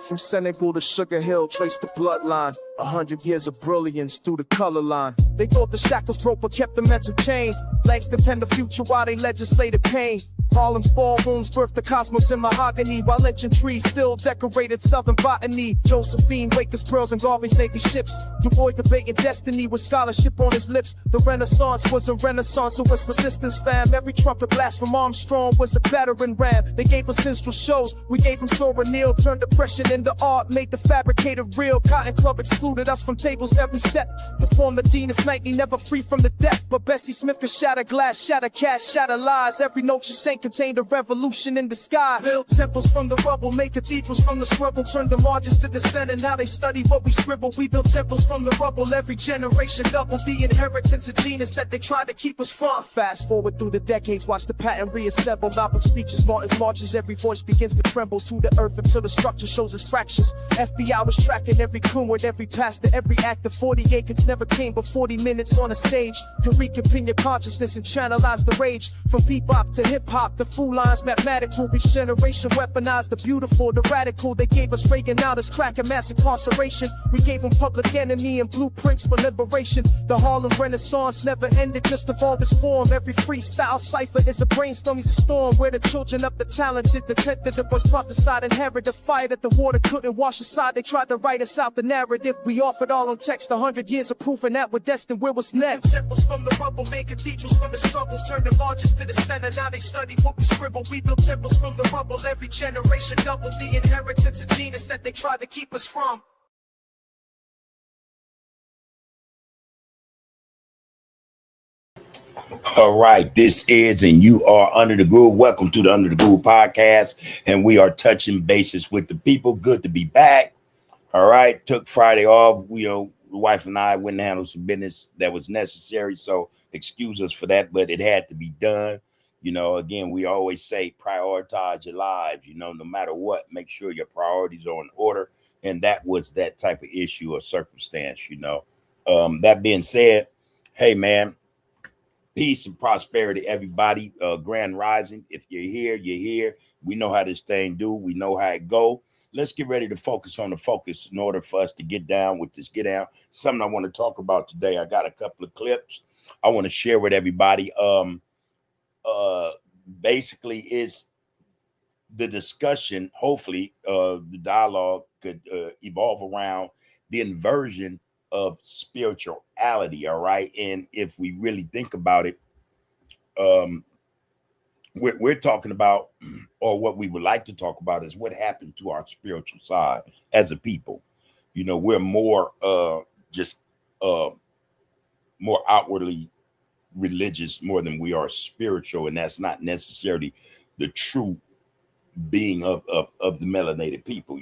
From Senegal to Sugar Hill, trace the bloodline. 100 years of brilliance through the color line. They thought the shackles broke but kept the mental chain. Langston penned the future while they legislated pain. Harlem's ballrooms birthed the cosmos in mahogany, while lynching trees still decorated southern botany. Josephine, Waker's pearls, and Garvey's Navy ships. Du Bois debating destiny with scholarship on his lips. The Renaissance was a renaissance of West resistance, fam. Every trumpet blast from Armstrong was a battering ram. They gave us minstrel shows, we gave them Sora Neal. Turned depression into art, made the fabricated real. Cotton Club excluded us from tables every set. To form the Deanus Nightly, never free from the debt. But Bessie Smith could shatter glass, shatter cash, shatter lies. Every note she sang contained a revolution in the sky. Build temples from the rubble, make cathedrals from the struggle. Turn the margins to the center, now they study what we scribble. We build temples from the rubble, every generation double. The inheritance of genius that they tried to keep us from. Fast forward through the decades, watch the pattern reassemble. Malcolm's speeches, Martin's marches, every voice begins to tremble to the earth until the structure shows its fractures. FBI was tracking every coon with every pastor, every actor. 40 acres never came but 40 minutes on a stage to reconvene your consciousness and channelize the rage. From bebop to hip-hop, the fool lines mathematical. Each generation weaponized the beautiful, the radical. They gave us Reagan out as crack and mass incarceration. We gave them Public Enemy and blueprints for liberation. The Harlem Renaissance never ended, just evolved its form. Every freestyle cipher is a brainstorm, is a storm. Where the children of the talented, the tenth that was prophesied, inherit the fire that the water couldn't wash aside. They tried to write us out the narrative. We offered all on text, 100 years of proof, and that we're destined. Where was next? Temples from the rubble, made cathedrals from the struggle. Turned the largest to the center, now they study what we scribble. We built temples from the rubble, every generation double. The inheritance of genius that they tried to keep us from. All right, this is, and you are Under the Groove. Welcome to the Under the Groove podcast, and we are touching bases with the people. Good to be back. All right, took Friday off. The wife and I went and handled some business that was necessary, so excuse us for that, but it had to be done. Again, we always say prioritize your lives. No matter what, make sure your priorities are in order, and that was that type of issue or circumstance. That being said, hey man, peace and prosperity, everybody. Grand Rising. If you're here, you're here. We know how this thing do. We know how it go. Let's get ready to focus on the focus in order for us to get down with this. Get down. Something I want to talk about today. I got a couple of clips I want to share with everybody. Basically, is the discussion. Hopefully, the dialogue could evolve around the inversion of spirituality. All right. And if we really think about it, we're talking about, or what we would like to talk about, is what happened to our spiritual side as a people. We're more more outwardly religious more than we are spiritual, and that's not necessarily the true being of the melanated people.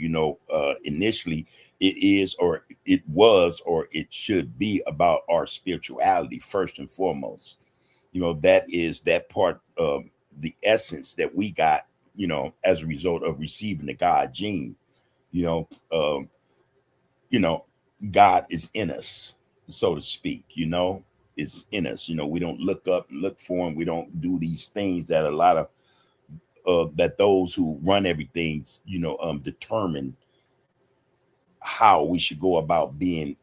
Initially it is, or it was, or it should be about our spirituality first and foremost. That is that part of the essence that we got, as a result of receiving the God gene. God is in us, so to speak. Is in us. We don't look up and look for him. We don't do these things that a lot of that those who run everything, determine how we should go about being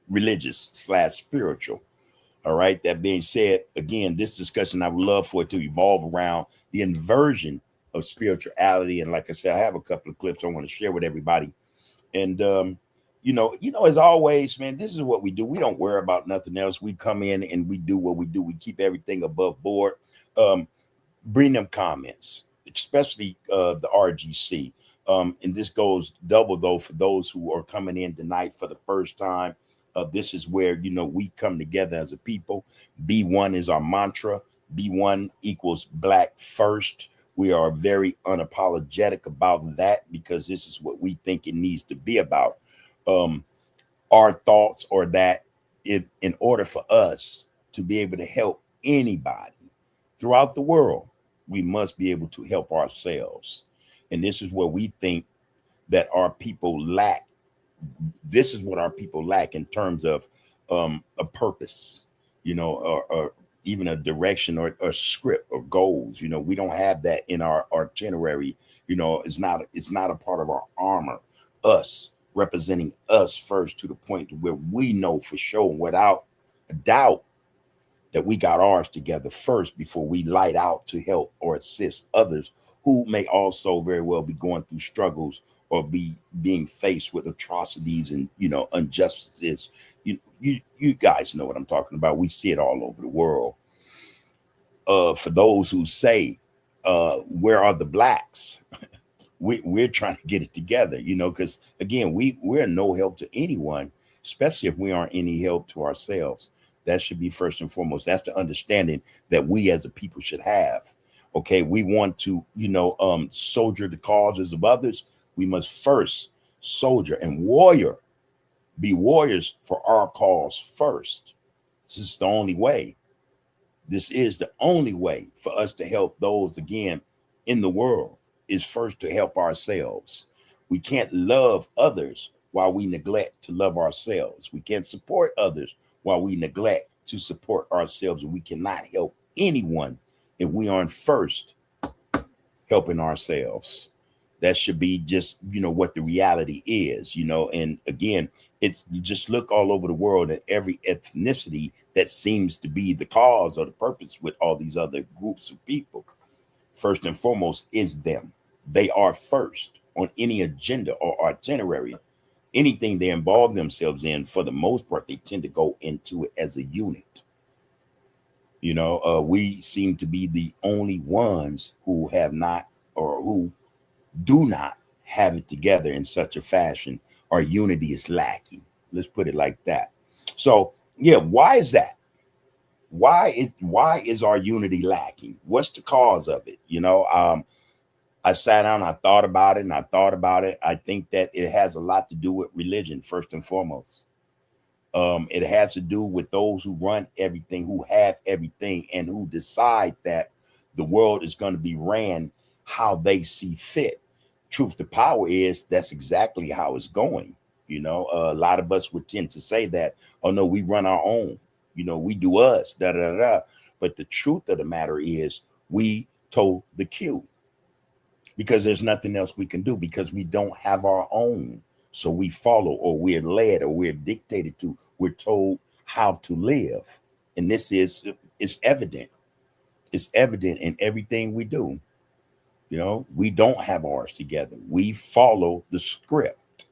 religious / spiritual. All right. That being said, again, this discussion, I would love for it to evolve around the inversion of spirituality. And like I said, I have a couple of clips I want to share with everybody. And as always, man, this is what we do. We don't worry about nothing else. We come in and we do what we do. We keep everything above board. Bring them comments, especially the RGC. And this goes double, though, for those who are coming in tonight for the first time. This is where, we come together as a people. Be one is our mantra. Be one equals Black first. We are very unapologetic about that, because this is what we think it needs to be about. Our thoughts are that in order for us to be able to help anybody throughout the world, we must be able to help ourselves. And this is where we think that our people lack. This is what our people lack in terms of a purpose, or even a direction or a script or goals. We don't have that in our itinerary It's not a part of our armor. Us representing us first to the point to where we know for sure, without a doubt, that we got ours together first before we light out to help or assist others who may also very well be going through struggles or be being faced with atrocities and injustices. You guys know what I'm talking about. We see it all over the world. For those who say, where are the blacks? We're trying to get it together, because again, we're no help to anyone, especially if we aren't any help to ourselves. That should be first and foremost. That's the understanding that we as a people should have. Okay, we want to, soldier the causes of others. We must first soldier and warrior, be warriors for our cause first. This is the only way. This is the only way for us to help those again in the world, is first to help ourselves. We can't love others while we neglect to love ourselves. We can't support others while we neglect to support ourselves. And we cannot help anyone if we aren't first helping ourselves. That should be just, what the reality is, and again, it's, you just look all over the world at every ethnicity that seems to be the cause or the purpose with all these other groups of people. First and foremost is them. They are first on any agenda or itinerary. Anything they involve themselves in, for the most part, they tend to go into it as a unit. We seem to be the only ones who have not, or who do not have it together in such a fashion. Our unity is lacking. Let's put it like that. So, yeah, why is that? Why is our unity lacking? What's the cause of it? I sat down, I thought about it, and I thought about it. I think that it has a lot to do with religion, first and foremost. It has to do with those who run everything, who have everything, and who decide that the world is going to be ran how they see fit. Truth to power is that's exactly how it's going. A lot of us would tend to say that, oh no, we run our own. We do us, da da da. But the truth of the matter is, we toe the cue, because there's nothing else we can do, because we don't have our own. So we follow, or we're led, or we're dictated to. We're told how to live, and it's evident. It's evident in everything we do. We don't have ours together. We follow the script.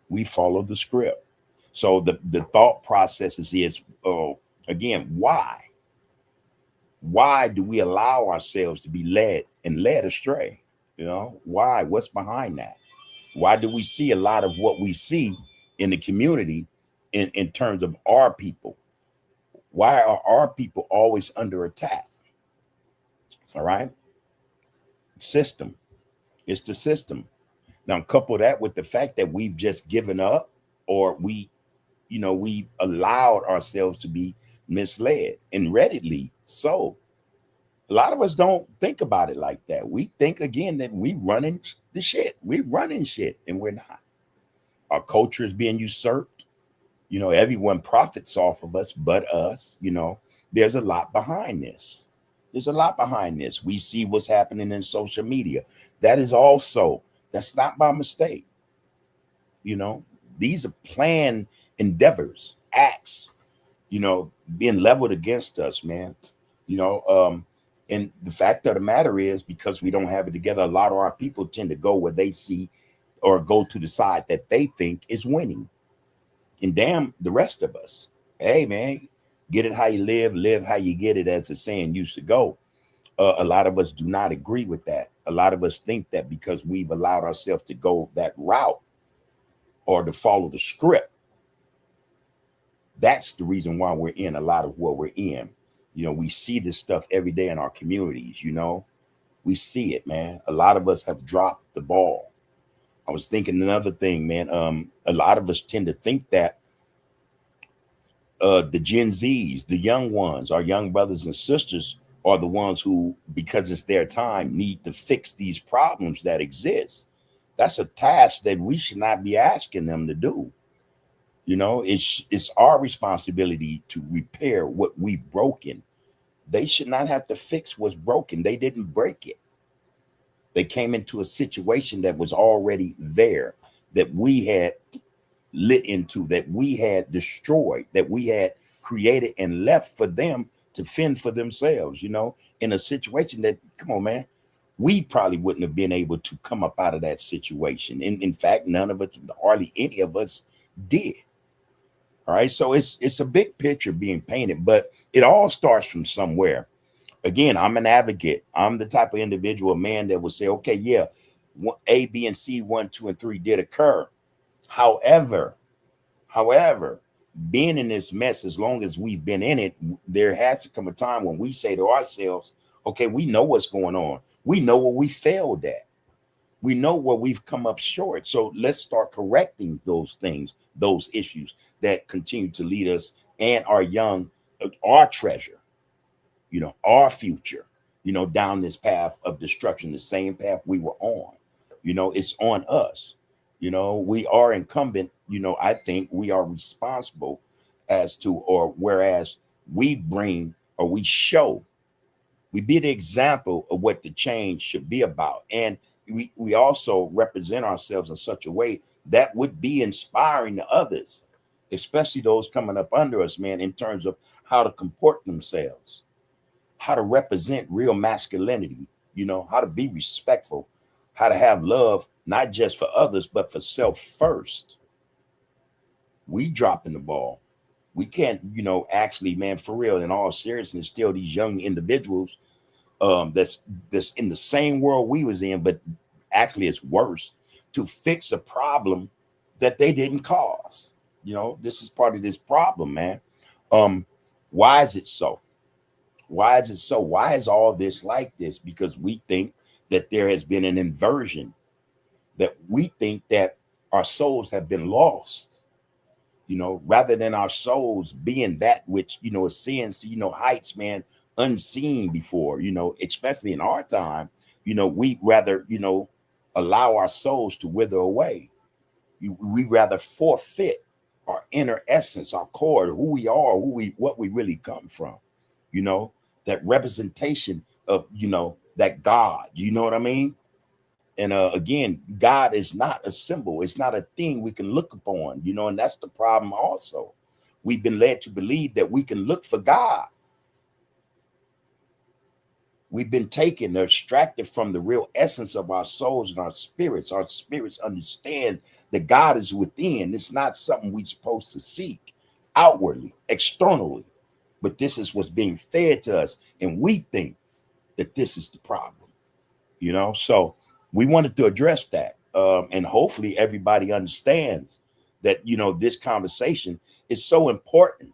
We follow the script. So the thought process is again, why? Why do we allow ourselves to be led astray? Why? What's behind that? Why do we see a lot of what we see in the community in terms of our people? Why are our people always under attack? All right. System. It's the system. Now, couple that with the fact that we've just given up, or we've allowed ourselves to be misled, and readily so. A lot of us don't think about it like that. We think again that we running the shit. We're running shit, and we're not. Our culture is being usurped. Everyone profits off of us but us. There's a lot behind this. There's a lot behind this. We see what's happening in social media. That's not by mistake. These are planned endeavors, acts, being leveled against us, man. And the fact of the matter is, because we don't have it together, a lot of our people tend to go where they see, or go to the side that they think is winning. And damn the rest of us. Hey, man, get it how you live how you get it, as the saying used to go. A lot of us do not agree with that. A lot of us think that because we've allowed ourselves to go that route, or to follow the script, that's the reason why we're in a lot of what we're in. We see this stuff every day in our communities. We see it, man. A lot of us have dropped the ball. I was thinking another thing, man. A lot of us tend to think that the Gen Zs, the young ones, our young brothers and sisters, are the ones who, because it's their time, need to fix these problems that exist. That's a task that we should not be asking them to do. It's our responsibility to repair what we've broken. They should not have to fix what's broken. They didn't break it. They came into a situation that was already there, that we had lit into, that we had destroyed, that we had created and left for them to fend for themselves, in a situation that, come on, man, we probably wouldn't have been able to come up out of that situation. In fact, none of us, hardly any of us did. All right. So it's a big picture being painted, but it all starts from somewhere. Again, I'm an advocate. I'm the type of individual, man, that would say, okay, yeah, A, B, and C, 1, 2, and 3 did occur. However, being in this mess, as long as we've been in it, there has to come a time when we say to ourselves, okay, we know what's going on. We know what we failed at. We know where we've come up short. So let's start correcting those things, those issues that continue to lead us and our young, our treasure, our future, down this path of destruction, the same path we were on. It's on us. We are incumbent, I think we are responsible as to, or whereas we bring, or we show, we be the example of what the change should be about. And we also represent ourselves in such a way that would be inspiring to others, especially those coming up under us, man, in terms of how to comport themselves, how to represent real masculinity, how to be respectful, how to have love, not just for others, but for self first. We dropping the ball. We can't, actually, man, for real, in all seriousness, still these young individuals that's in the same world we was in, but actually it's worse, to fix a problem that they didn't cause. This is part of this problem, man. Why is it so? Why is it so? Why is all this like this? Because we think that there has been an inversion, that we think that our souls have been lost, rather than our souls being that which, ascends to, heights, man, unseen before, especially in our time, we rather, allow our souls to wither away. We rather forfeit our inner essence, our core, who we are, what we really come from, that representation of, that God, you know what I mean? And again, God is not a symbol. It's not a thing we can look upon, and that's the problem also. We've been led to believe that we can look for God. We've been taken, extracted from the real essence of our souls and our spirits. Our spirits understand that God is within. It's not something we're supposed to seek outwardly, externally, but this is what's being fed to us. And we think that this is the problem, So we wanted to address that. And hopefully everybody understands that, this conversation is so important.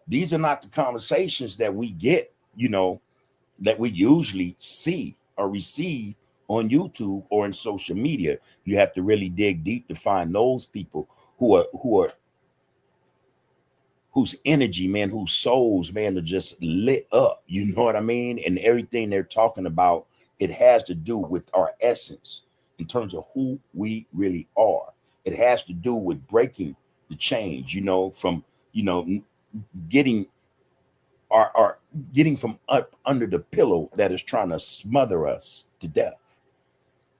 These are not the conversations that we get, that we usually see or receive on YouTube or in social media. You have to really dig deep to find those people whose energy, man, whose souls, man, are just lit up. You know what I mean? And everything they're talking about, it has to do with our essence in terms of who we really are. It has to do with breaking the change, from, getting are getting from up under the pillow that is trying to smother us to death.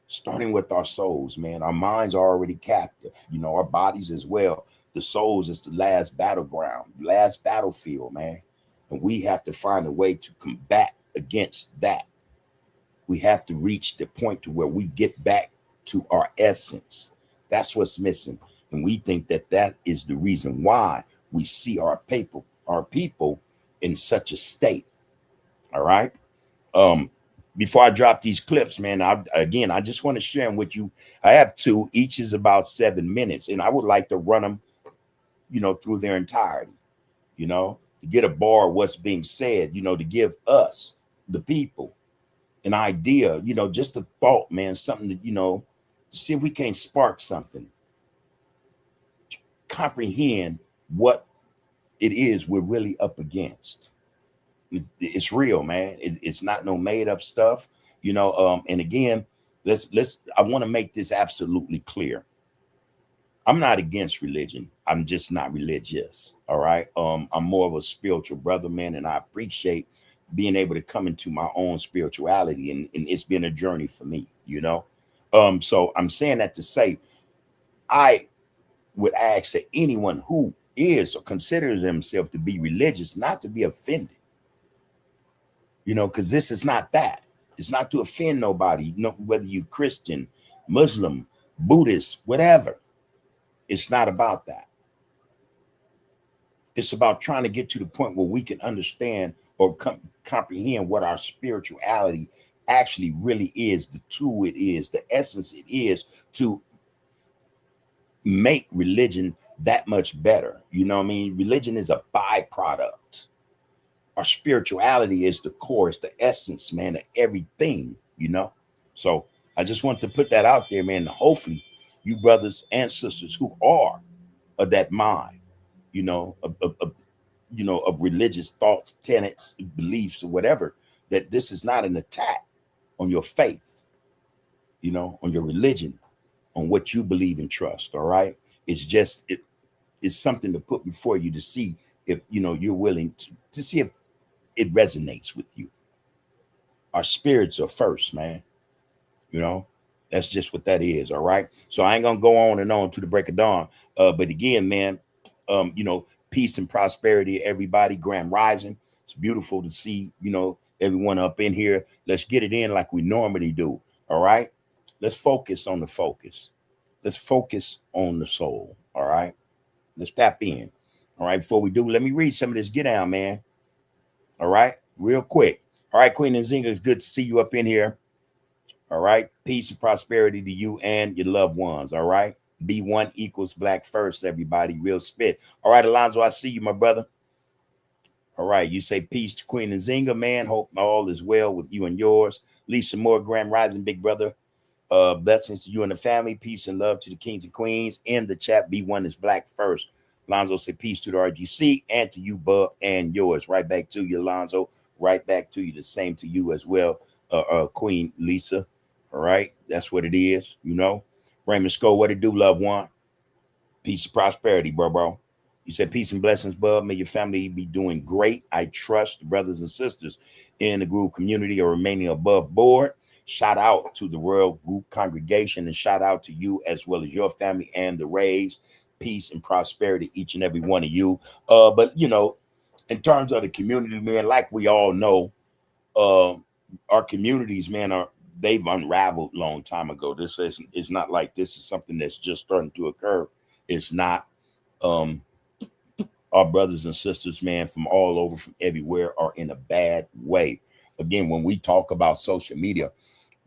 Starting with our souls, man. Our minds are already captive, our bodies as well. The souls is the last battleground, last battlefield, man. And we have to find a way to combat against that. We have to reach the point to where we get back to our essence. That's what's missing. And we think that that is the reason why we see our people in such a state. All right. Before I drop these clips, man, I just want to share them with you. I have two, each is about 7 minutes, and I would like to run them, through their entirety, to get a bar of what's being said, to give us, the people, an idea, just a thought, man, something that, to see if we can't spark something, comprehend what it is we're really up against. It's real, man. It's not no made up stuff, and again, I want to make this absolutely clear. I'm not against religion. I'm just not religious. All right. I'm more of a spiritual brother, man, and I appreciate being able to come into my own spirituality, and it's been a journey for me, you know. So I'm saying that to say, I would ask that anyone who is or considers themselves to be religious not to be offended, you know, because this is not that. It's not to offend nobody, you know, whether you Christian, Muslim, Buddhist, whatever. It's not about that. It's about trying to get to the point where we can understand or comprehend what our spirituality actually really is, the tool it is, the essence it is to make religion that much better. You know what I mean? Religion is a byproduct. Our spirituality is the core, it's the essence, man, of everything, you know? So I just want to put that out there, man. Hopefully, you brothers and sisters who are of that mind, you know, of religious thoughts, tenets, beliefs, or whatever, that this is not an attack on your faith, you know, on your religion, on what you believe and trust. All right. It's just it's something to put before you to see if you know you're willing to see if it resonates with you. Our spirits are first, man. You know, that's just what that is. All right. So I ain't gonna go on and on to the break of dawn. But again, man, you know, peace and prosperity, everybody. Grand Rising. It's beautiful to see, you know, everyone up in here. Let's get it in like we normally do. All right. Let's focus on the focus. Let's focus on the soul. All right. Let's tap in. All right. Before we do, let me read some of this. Get down, man. All right. Real quick. All right, Queen Nzinga, it's good to see you up in here. All right. Peace and prosperity to you and your loved ones. All right. B1 equals black first, everybody. Real spit. All right, Alonzo, I see you, my brother. All right. You say peace to Queen Nzinga, man. Hope all is well with you and yours. Lisa Moore, Grand Rising, big brother. Blessings to you and the family. Peace and love to the kings and queens. In the chat, B1 is black first. Lonzo said peace to the RGC and to you, Bub, and yours. Right back to you, Lonzo. Right back to you. The same to you as well, Queen Lisa. All right. That's what it is, you know. Raymond Sco, what it do, loved one? Peace and prosperity, bro. You said peace and blessings, Bub. May your family be doing great. I trust brothers and sisters in the Groove community are remaining above board. Shout out to the Royal Group congregation and shout out to you as well as your family and the Rays. Peace and prosperity, each and every one of you. But you know, in terms of the community, man, like we all know, our communities, man, they've unraveled long time ago. This is not like this is something that's just starting to occur. It's not. Our brothers and sisters, man, from all over, from everywhere, are in a bad way. Again, when we talk about social media,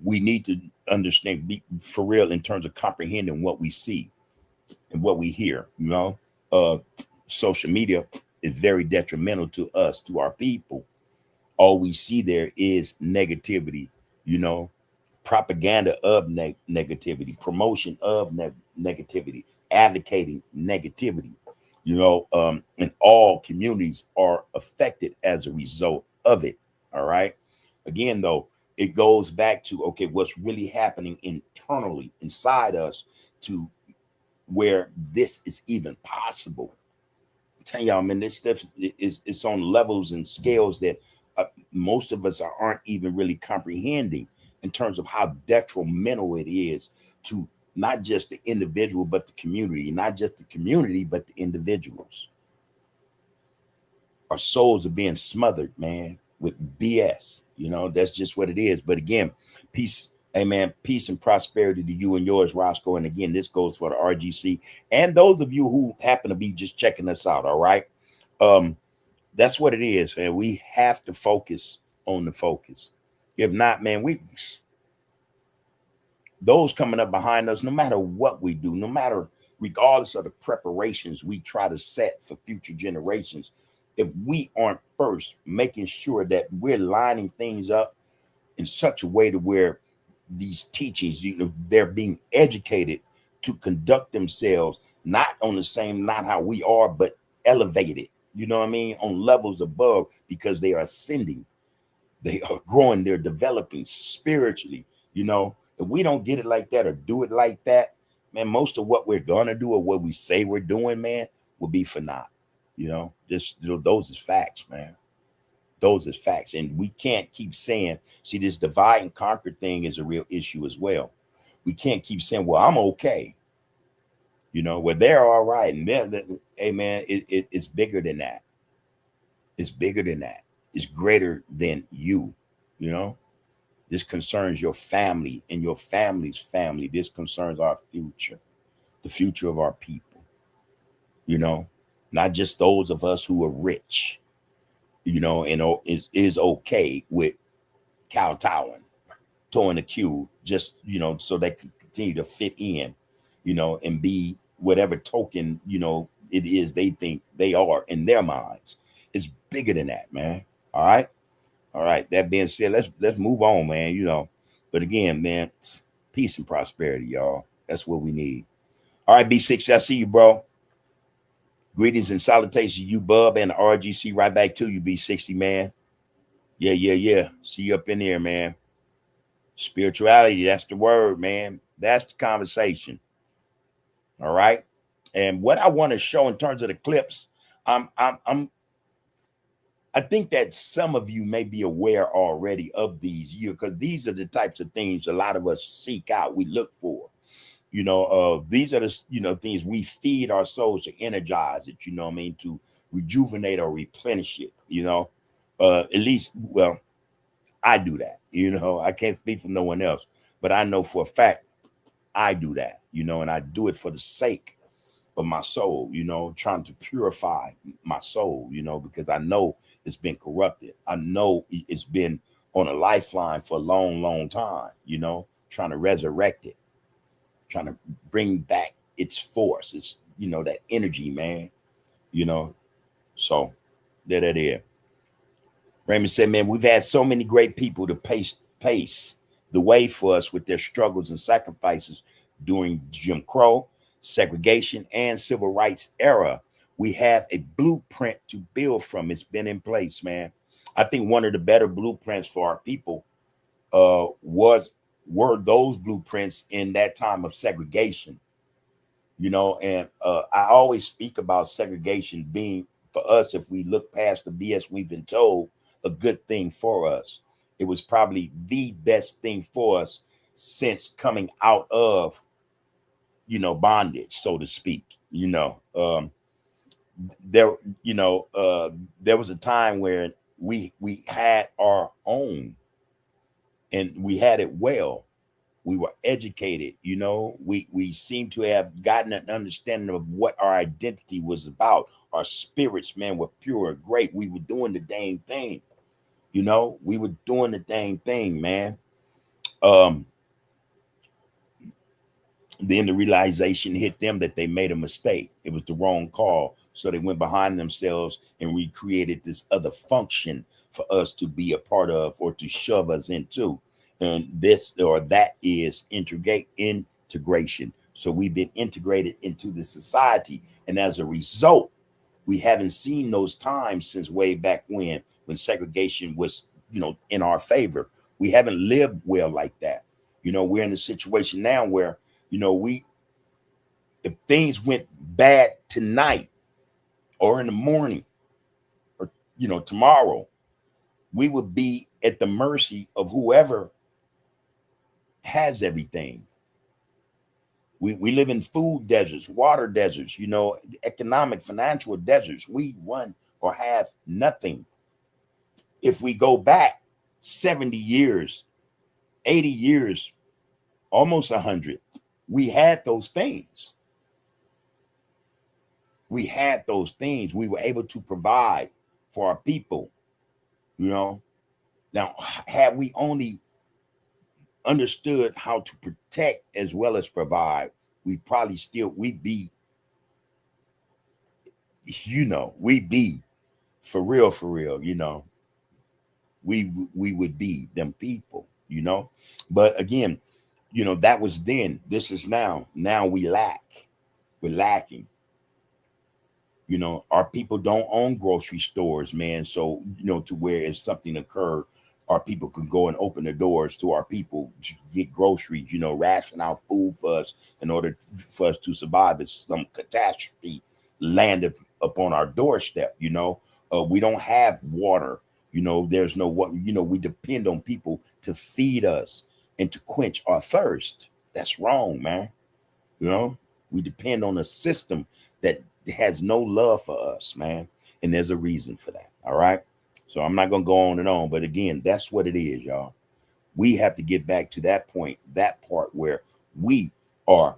we need to understand, be for real, in terms of comprehending what we see and what we hear. You know, social media is very detrimental to us, to our people. All we see there is negativity, you know, propaganda of negativity, promotion of negativity, advocating negativity, you know, and all communities are affected as a result of it. All right. Again, though, it goes back to, okay, what's really happening internally inside us to where this is even possible. Tell y'all, man, this stuff is it's on levels and scales that most of us aren't even really comprehending in terms of how detrimental it is to not just the individual, but the community, not just the community, but the individuals. Our souls are being smothered, man, with BS. You know, that's just what it is. But again, peace. Amen. Peace and prosperity to you and yours, Roscoe. And again, this goes for the RGC and those of you who happen to be just checking us out. All right. That's what it is. And we have to focus on the focus. If not, man, those coming up behind us, no matter what we do, no matter regardless of the preparations we try to set for future generations, if we aren't first making sure that we're lining things up in such a way to where these teachings, you know, they're being educated to conduct themselves not on the same, not how we are, but elevated, you know what I mean, on levels above, because they are ascending, they are growing, they're developing spiritually. You know, if we don't get it like that or do it like that, man, most of what we're gonna do or what we say we're doing, man, will be for naught. You know, just, you know, those is facts, man. Those is facts. And we can't keep saying, see, this divide and conquer thing is a real issue as well. We can't keep saying, well, I'm okay. Well, they're all right. And hey, man, it's bigger than that. It's bigger than that. It's greater than you. This concerns your family and your family's family. This concerns our future, the future of our people, not just those of us who are rich, and is okay with kowtowing, towing the queue, just, so they can continue to fit in, and be whatever token, it is they think they are in their minds. It's bigger than that, man. All right. All right. That being said, let's move on, man. But again, man, peace and prosperity, y'all. That's what we need. All right, B60, I see you, bro. Greetings and salutations, you, Bub, and the RGC. Right back to you, B60, man. Yeah. See you up in there, man. Spirituality, that's the word, man. That's the conversation. All right. And what I want to show in terms of the clips, I think that some of you may be aware already of these, because these are the types of things a lot of us seek out, we look for. These are the, things we feed our souls to energize it, to rejuvenate or replenish it, at least, well, I do that, I can't speak for no one else, but I know for a fact I do that, and I do it for the sake of my soul, trying to purify my soul, because I know it's been corrupted. I know it's been on a lifeline for a long, long time, trying to resurrect it, trying to bring back its force. It's, that energy, man, so there that is. Raymond said, man, we've had so many great people to pace the way for us with their struggles and sacrifices during Jim Crow, segregation, and civil rights era. We have a blueprint to build from. It's been in place, man. I think one of the better blueprints for our people were those blueprints in that time of segregation, and I always speak about segregation being, for us, if we look past the BS we've been told, a good thing for us. It was probably the best thing for us since coming out of, bondage, so to speak. There was a time where we had our own, and we had it well. We were educated, we seem to have gotten an understanding of what our identity was about. Our spirits, man, were pure, great. We were doing the dang thing, we were doing the dang thing, man. Then the realization hit them that they made a mistake. It was the wrong call. So they went behind themselves and recreated this other function for us to be a part of, or to shove us into. And this or that is integration. So we've been integrated into the society. And as a result, we haven't seen those times since way back when segregation was, in our favor. We haven't lived well like that. We're in a situation now where, if things went bad tonight or in the morning or, tomorrow, we would be at the mercy of whoever has everything. We live in food deserts, water deserts, economic, financial deserts. We run or have nothing. If we go back 70 years, 80 years, almost 100, we had those things. We had those things. We were able to provide for our people, Now, had we only understood how to protect as well as provide, we'd be for real, we would be them people, but again, that was then. This is now. We're lacking. Our people don't own grocery stores, man. So, to where if something occurred, our people could go and open the doors to our people to get groceries, ration out food for us in order for us to survive if some catastrophe landed upon our doorstep. We don't have water, You know, there's no what, you know, we depend on people to feed us and to quench our thirst. That's wrong, man. You know, we depend on a system that has no love for us, man. And there's a reason for that. All right. So I'm not going to go on and on. But again, that's what it is, y'all. We have to get back to that point, that part where we are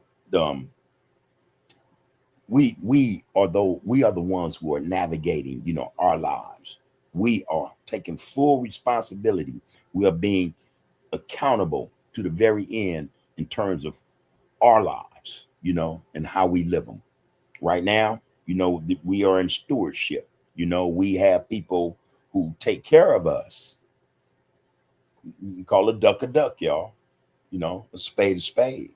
we are the ones who are navigating, you know, our lives. We are taking full responsibility. We are being accountable to the very end in terms of our lives, you know, and how we live them. Right now, you know, we are in stewardship. You know, we have people who take care of us. You can call a duck, y'all. You know, a spade a spade.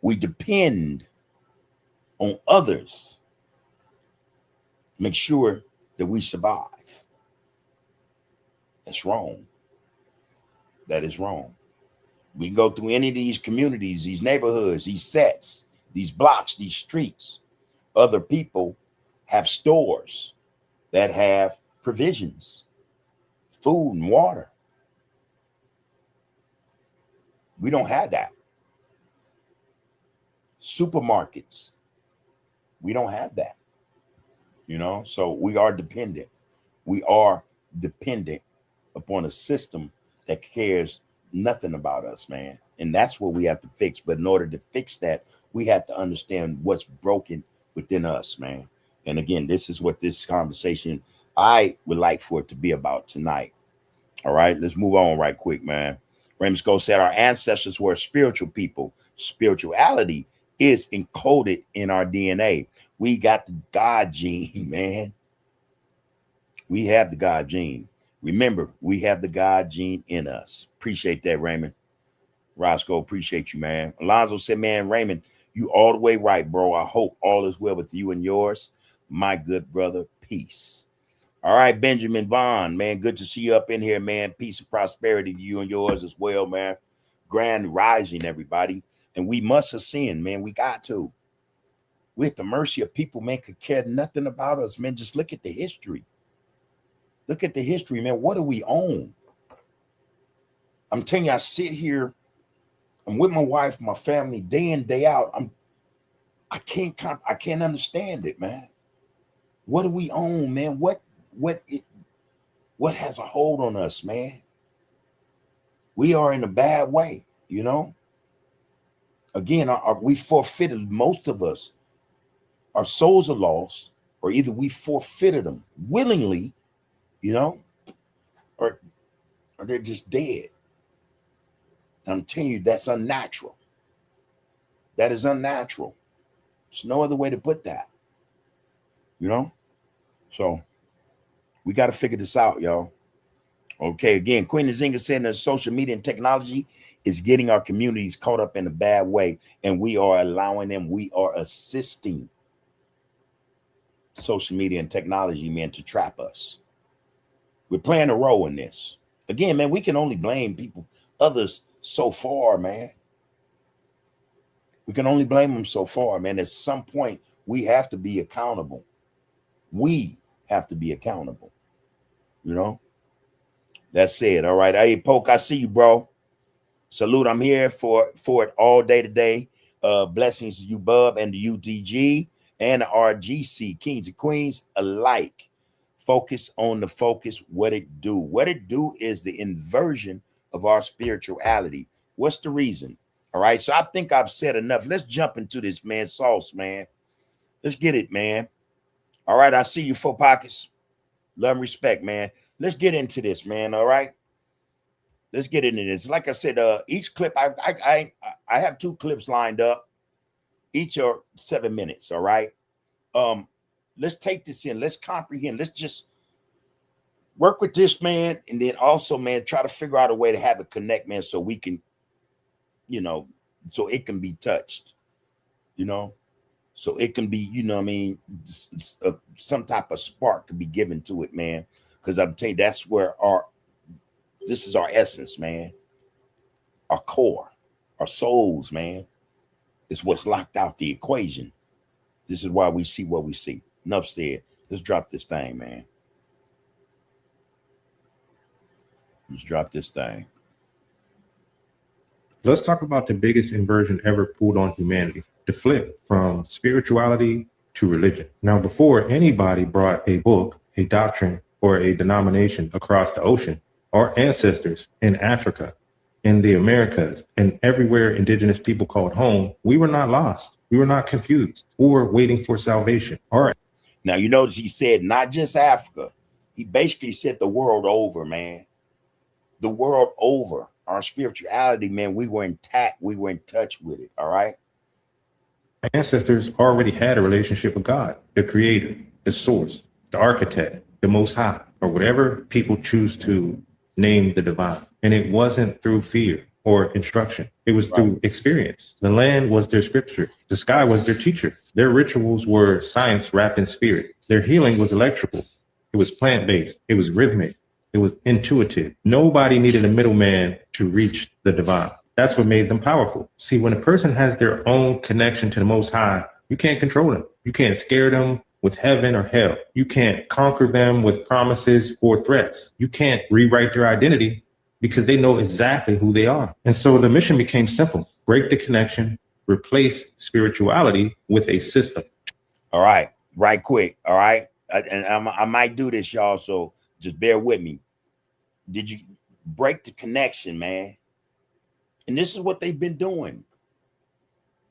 We depend on others, make sure that we survive. That's wrong. That is wrong. We can go through any of these communities, these neighborhoods, these sets, these blocks, these streets. Other people have stores that have provisions, food and water. We don't have that. Supermarkets, we don't have that. You know, so we are dependent. We are dependent upon a system that cares nothing about us, man. And that's what we have to fix. But in order to fix that, we have to understand what's broken within us, man. And again, this is what this conversation I would like for it to be about tonight. All right, let's move on right quick, man. Raymond Scott said our ancestors were spiritual people. Spirituality is encoded in our DNA. We got the God gene, man. We have the God gene. Remember, we have the God gene in us. Appreciate that, Raymond. Roscoe, appreciate you, man. Alonzo said, man, Raymond, you all the way right, bro. I hope all is well with you and yours. My good brother, peace. All right, Benjamin Vaughn, man, good to see you up in here, man. Peace and prosperity to you and yours as well, man. Grand rising, everybody. And we must ascend, man. We got to. We're at the mercy of people, man, could care nothing about us, man. Just look at the history. Look at the history, man. What do we own? I'm telling you, I sit here. I'm with my wife, my family, day in, day out. I can't understand it, man. What do we own, man? What has a hold on us, man? We are in a bad way, you know. Again, we forfeited, most of us. Our souls are lost, or either we forfeited them willingly, you know, or they're just dead. I'm telling you, that's unnatural. That is unnatural. There's no other way to put that, you know. So we got to figure this out, y'all. Okay, again, Queen Nzinga said that social media and technology is getting our communities caught up in a bad way, and we are allowing them, we are assisting social media and technology, man, to trap us. We're playing a role in this. Again, man, we can only blame people, others so far, man. We can only blame them so far, man. At some point, we have to be accountable. We have to be accountable, you know. That's it. All right. Hey, Poke, I see you, bro. Salute. I'm here for it all day today. Blessings to you, Bub, and the UTG and the RGC, kings and queens alike. Focus on the focus. What it do? What it do is the inversion of our spirituality. What's the reason? All right. So I think I've said enough. Let's jump into this, man. Sauce, man. Let's get it, man. All right. I see you, Four Pockets. Love and respect, man. Let's get into this, man. All right. Let's get into this. Like I said, each clip, I have 2 clips lined up. Each are 7 minutes. All right. Let's take this in. Let's comprehend. Let's just work with this, man. And then also, man, try to figure out a way to have it connect, man, so we can, you know, so it can be touched, you know, so it can be, you know what I mean, some type of spark could be given to it, man. Because I'm telling you, that's where this is our essence, man. Our core, our souls, man, is what's locked out the equation. This is why we see what we see. Enough said. Let's drop this thing, man. Let's drop this thing. Let's talk about the biggest inversion ever pulled on humanity, the flip from spirituality to religion. Now, before anybody brought a book, a doctrine, or a denomination across the ocean, our ancestors in Africa, in the Americas, and everywhere indigenous people called home, we were not lost. We were not confused or waiting for salvation. Now, you notice he said not just Africa. He basically said the world over, man. The world over. Our spirituality, man, we were intact. We were in touch with it, all right? Ancestors already had a relationship with God, the creator, the source, the architect, the most high, or whatever people choose to name the divine. And it wasn't through fear or instruction. It was through experience. The land was their scripture. The sky was their teacher. Their rituals were science wrapped in spirit. Their healing was electrical. It was plant-based. It was rhythmic. It was intuitive. Nobody needed a middleman to reach the divine. That's what made them powerful. See, when a person has their own connection to the Most High, you can't control them. You can't scare them with heaven or hell. You can't conquer them with promises or threats. You can't rewrite their identity because they know exactly who they are. And so the mission became simple. Break the connection, replace spirituality with a system. All right, right quick, all right? I might do this, y'all, so just bear with me. Did you break the connection, man? And this is what they've been doing.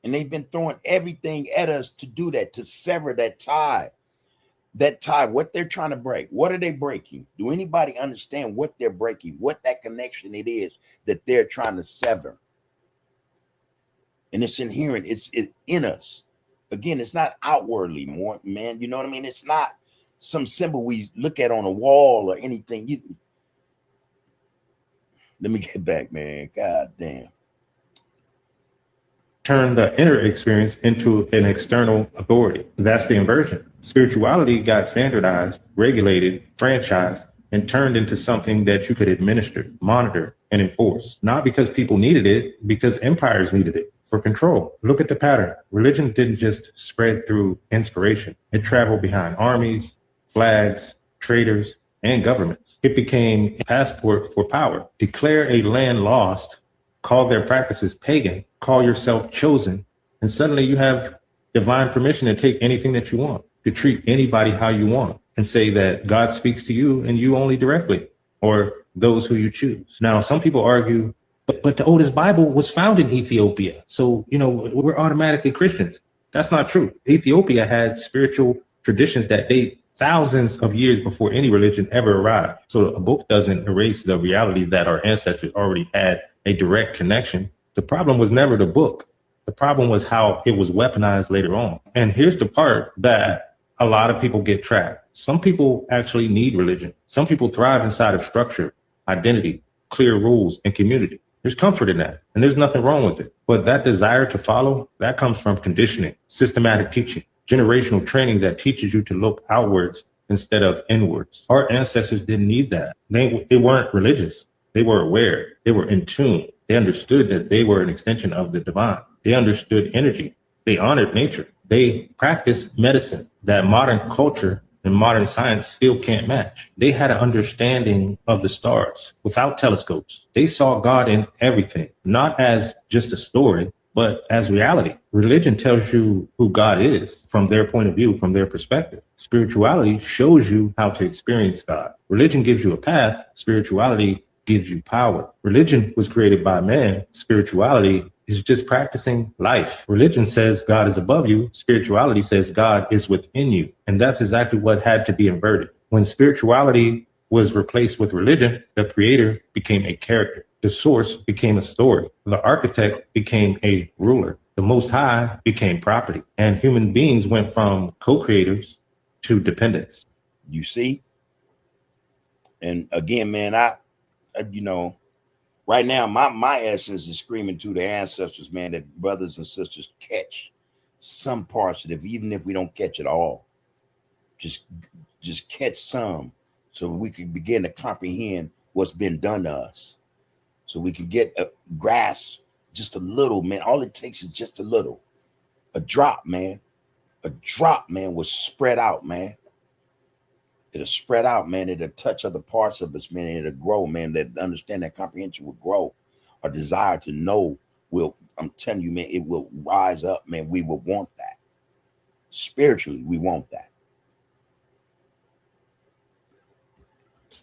And they've been throwing everything at us to do that, to sever that tie. That tie, what they're trying to break. What are they breaking? Do anybody understand what they're breaking? What that connection it is that they're trying to sever? And it's inherent. It's in us. Again, it's not outwardly more, man. You know what I mean? It's not some symbol we look at on a wall or anything. Let me get back, man. God damn. Turn the inner experience into an external authority. That's the inversion. Spirituality got standardized, regulated, franchised, and turned into something that you could administer, monitor, and enforce. Not because people needed it, because empires needed it for control. Look at the pattern. Religion didn't just spread through inspiration. It traveled behind armies, flags, traders, and governments. It became a passport for power. Declare a land lost, call their practices pagan, call yourself chosen, and suddenly you have divine permission to take anything that you want, to treat anybody how you want, and say that God speaks to you and you only directly, or those who you choose. Now, some people argue, but the oldest Bible was found in Ethiopia, so, we're automatically Christians. That's not true. Ethiopia had spiritual traditions that date thousands of years before any religion ever arrived. So a book doesn't erase the reality that our ancestors already had a direct connection. The problem was never the book. The problem was how it was weaponized later on. And here's the part that a lot of people get trapped. Some people actually need religion. Some people thrive inside of structure, identity, clear rules, and community. There's comfort in that, and there's nothing wrong with it. But that desire to follow, that comes from conditioning, systematic teaching, generational training that teaches you to look outwards instead of inwards. Our ancestors didn't need that. They weren't religious. They were aware. They were in tune. They understood that they were an extension of the divine. They understood energy. They honored nature. They practiced medicine that modern culture and modern science still can't match. They had an understanding of the stars without telescopes. They saw God in everything, not as just a story, but as reality. Religion tells you who God is from their point of view, from their perspective. Spirituality shows you how to experience God. Religion gives you a path. Spirituality gives you power. Religion was created by man. Spirituality is just practicing life. Religion says God is above you. Spirituality says God is within you. And that's exactly what had to be inverted. When spirituality was replaced with religion, the creator became a character. The source became a story. The architect became a ruler. The Most High became property. And human beings went from co-creators to dependents. You see? And again, man, I right now, my essence is screaming to the ancestors, man, that brothers and sisters catch some parts of it, even if we don't catch it all. Just catch some so we can begin to comprehend what's been done to us. So we can get a grasp just a little, man. All it takes is just a little. A drop, man. A drop, man, was spread out, man. It'll spread out, man. It'll touch other parts of us, man. It'll grow, man. That understand, that comprehension will grow. Our desire to know will, I'm telling you, man, it will rise up, man. We will want that. Spiritually, we want that.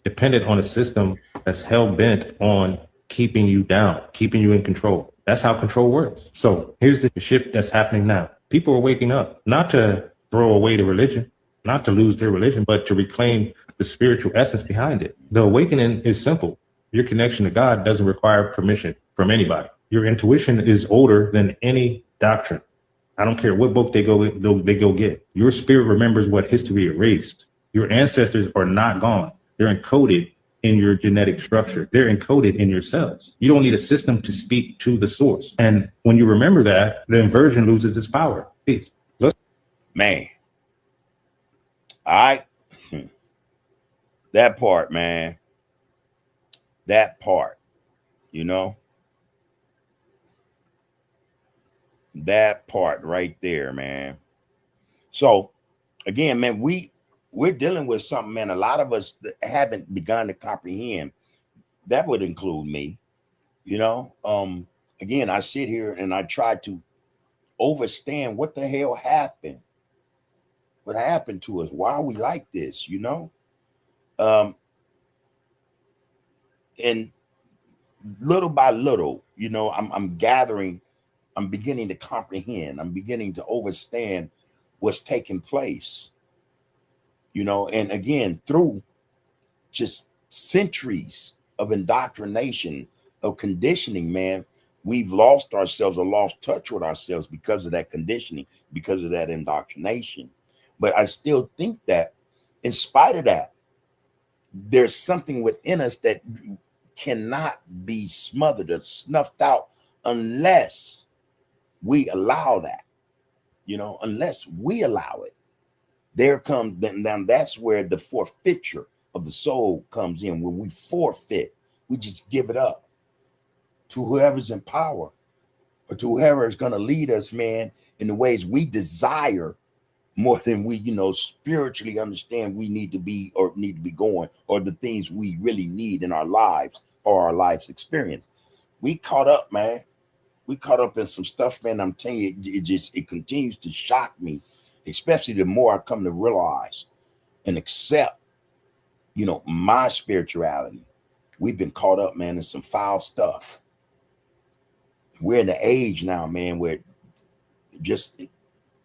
Dependent on a system that's hell bent on keeping you down, keeping you in control. That's how control works. So here's the shift that's happening now. People are waking up, not to throw away the religion, not to lose their religion, but to reclaim the spiritual essence behind it. The awakening is simple. Your connection to God doesn't require permission from anybody. Your intuition is older than any doctrine. I don't care what book they go get. Your spirit remembers what history erased. Your ancestors are not gone. They're encoded in your genetic structure. They're encoded in your cells. You don't need a system to speak to the source. And when you remember that, the inversion loses its power. Peace. Man. All right. That part, man. That part, you know, that part right there, man. So again, man, we're dealing with something, man. A lot of us haven't begun to comprehend. That would include me, you know. Again, I sit here and I try to understand what the hell happened. What happened to us? Why are we like this, you know? And little by little, you know, I'm gathering, I'm beginning to comprehend, I'm beginning to understand what's taking place, you know. And again, through just centuries of indoctrination, of conditioning, man, we've lost ourselves or lost touch with ourselves because of that conditioning, because of that indoctrination. But I still think that in spite of that, there's something within us that cannot be smothered or snuffed out unless we allow that, you know, unless we allow it. There comes, then that's where the forfeiture of the soul comes in. When we forfeit, we just give it up to whoever's in power or to whoever is going to lead us, man, in the ways we desire more than we, you know, spiritually understand we need to be or need to be going, or the things we really need in our lives or our life's experience. We caught up, man. We caught up in some stuff, man. I'm telling you, it continues to shock me, especially the more I come to realize and accept, you know, my spirituality. We've been caught up, man, in some foul stuff. We're in the age now, man, where just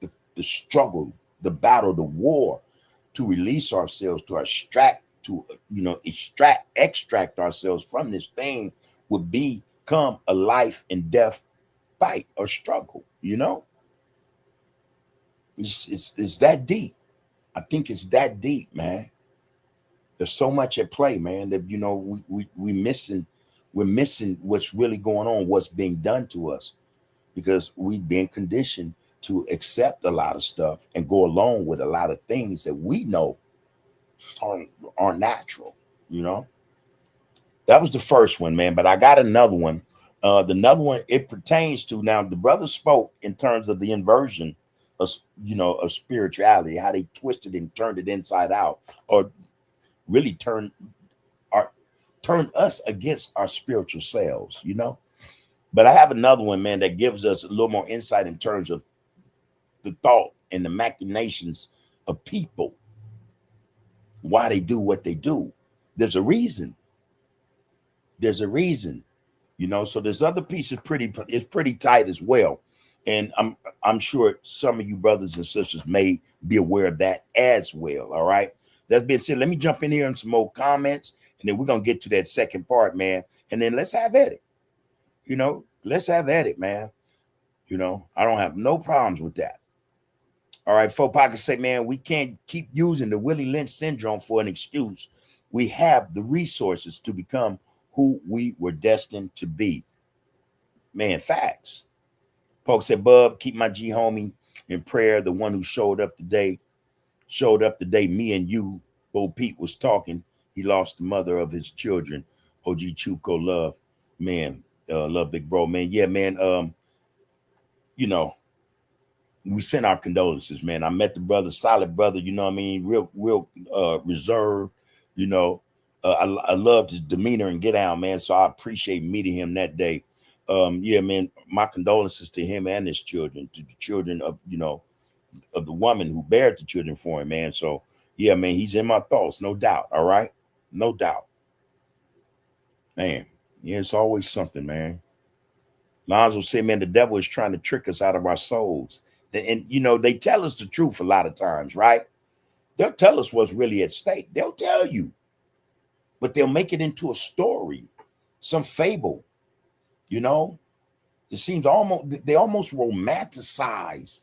the struggle, the battle, the war to release ourselves, to extract, extract ourselves from this thing would become a life and death fight or struggle, you know. It's that deep. I think it's that deep, man. There's so much at play, man, that, you know, we're missing what's really going on, what's being done to us, because we've been conditioned to accept a lot of stuff and go along with a lot of things that we know aren't natural, you know. That was the first one, man, but I got another one. The another one, it pertains to, now the brother spoke in terms of the inversion of, you know, of spirituality, how they twisted and turned it inside out, or really turned us against our spiritual selves, you know. But I have another one, man, that gives us a little more insight in terms of the thought and the machinations of people, why they do what they do. There's a reason. There's a reason, you know. So this other piece is pretty tight as well, and I'm sure some of you brothers and sisters may be aware of that as well. All right. That being said, let me jump in here on some more comments, and then we're gonna get to that second part, man. And then let's have at it. You know, let's have at it, man. You know, I don't have no problems with that. All right, Faux Pocket say, man, we can't keep using the Willie Lynch syndrome for an excuse. We have the resources to become who we were destined to be. Man, facts. Poke said, Bub, keep my G homie in prayer. The one who showed up today. Me and you, Bo Pete was talking. He lost the mother of his children. OG Chuko, love, man. Love, big bro, man. Yeah, man. You know, we send our condolences, man. I met the brother, solid brother, you know what I mean? Real reserved, you know. I loved his demeanor and get out, man. So I appreciate meeting him that day. Yeah, man, my condolences to him and his children, to the children of, you know, of the woman who bared the children for him, man. So yeah, man, he's in my thoughts, no doubt. All right. No doubt. Man, yeah, it's always something, man. Lonzo said, man, the devil is trying to trick us out of our souls. And you know, they tell us the truth a lot of times, right? They'll tell us what's really at stake. They'll tell you, but they'll make it into a story, some fable, you know. It seems they almost romanticize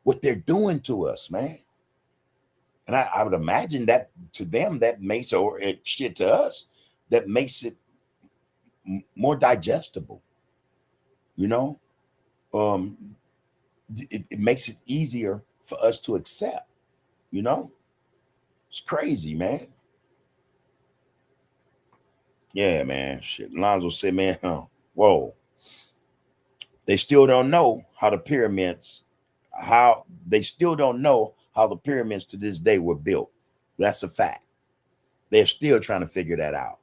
what they're doing to us, man. And I would imagine that to them, that makes, or shit to us, that makes it more digestible, you know. It makes it easier for us to accept, you know. It's crazy, man. Yeah, man. Shit. Lonzo said, man, whoa. They still don't know how the pyramids to this day were built. That's a fact. They're still trying to figure that out.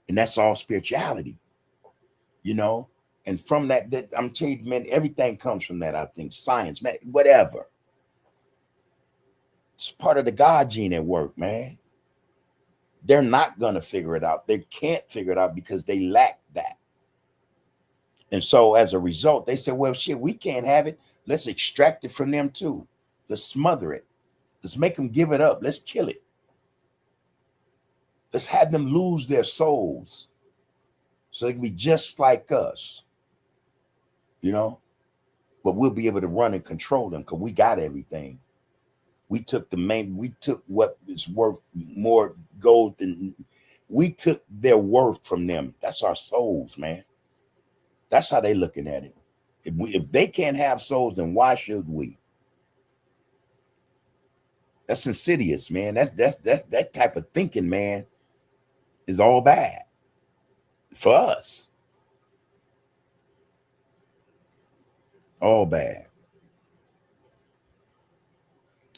And that's all spirituality, you know. And from that I'm telling you, man, everything comes from that. I think science, man, whatever. It's part of the God gene at work, man. They're not going to figure it out. They can't figure it out because they lack that. And so as a result, they said, well, shit, we can't have it. Let's extract it from them too. Let's smother it. Let's make them give it up. Let's kill it. Let's have them lose their souls so they can be just like us, you know, but we'll be able to run and control them because we got everything. We took what is worth more gold than, we took their worth from them. That's our souls, man. That's how they looking at it. If they can't have souls, then why should we? That's insidious, man. That type of thinking, man, is all bad for us. All bad.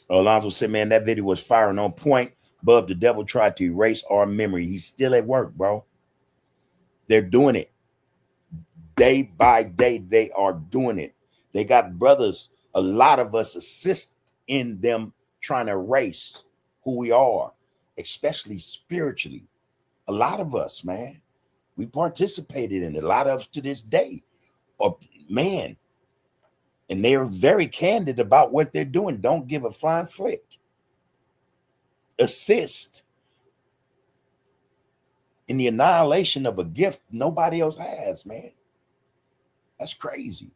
Alonzo said, man, that video was firing on point. Bub, the devil tried to erase our memory. He's still at work, bro. They're doing it. Day by day, they are doing it. They got brothers, a lot of us assist in them trying to erase who we are, especially spiritually. A lot of us, man, we participated in it. A lot of us to this day, man, and they're very candid about what they're doing. Don't give a flying flick. Assist in the annihilation of a gift nobody else has, man. That's crazy.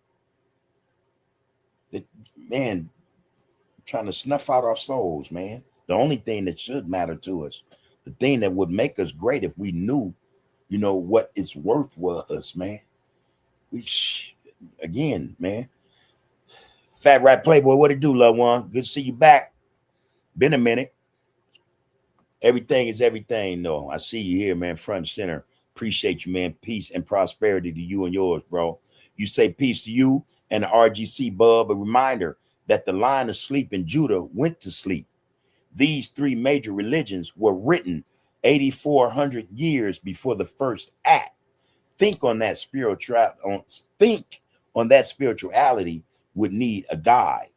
That, man, trying to snuff out our souls, man. The only thing that should matter to us, the thing that would make us great if we knew, you know, what its worth was, man. Again, man. Fat Rat Playboy, what it do, loved one? Good to see you back. Been a minute. Everything is everything, though. I see you here, man, front and center. Appreciate you, man. Peace and prosperity to you and yours, bro. You say peace to you and the RGC, Bub. A reminder that the line of sleep in Judah went to sleep. These three major religions were written 8,400 years before the first act. Think on that spirituality would need a guide.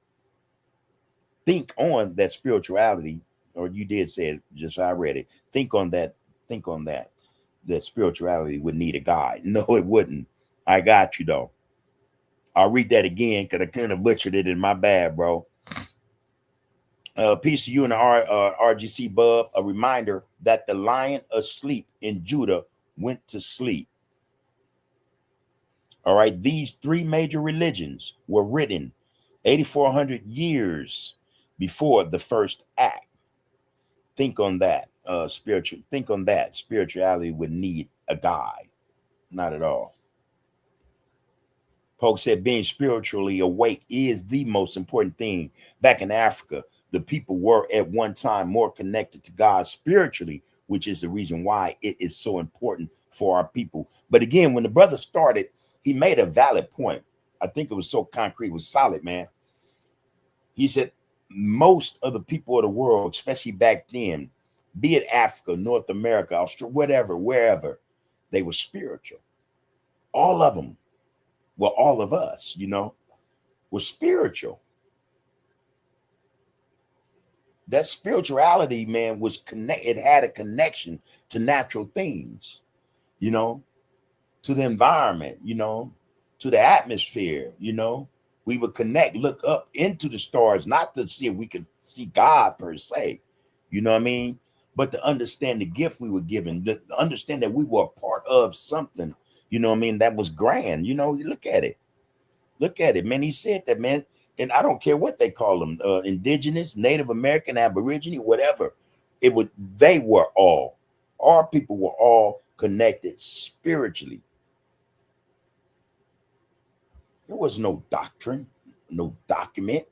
Think on that spirituality, or you did say it, just I read it. Think on that. That spirituality would need a guide. No, it wouldn't. I got you, though. I'll read that again because I kind of butchered it in my bad, bro. Peace to you and the RGC, Bub. A reminder that the lion asleep in Judah went to sleep. All right. These three major religions were written 8,400 years before the first act. Think on that. Think on that. Spirituality would need a guide. Not at all. Poke said being spiritually awake is the most important thing. Back in Africa, the people were at one time more connected to God spiritually, which is the reason why it is so important for our people. But again, when the brother started, he made a valid point. I think it was so concrete, it was solid, man. He said most of the people of the world, especially back then, be it Africa, North America, Australia, whatever, wherever, they were spiritual. All of them, well, all of us, were spiritual. That spirituality, man, was connect. It had a connection to natural things, to the environment, to the atmosphere. We would connect, look up into the stars, not to see if we could see God per se, you know what I mean? But to understand the gift we were given, to understand that we were a part of something, that was grand. You look at it, man. He said that, man. And I don't care what they call them, indigenous, Native American, Aborigine, whatever. Our people were all connected spiritually. There was no doctrine, no document.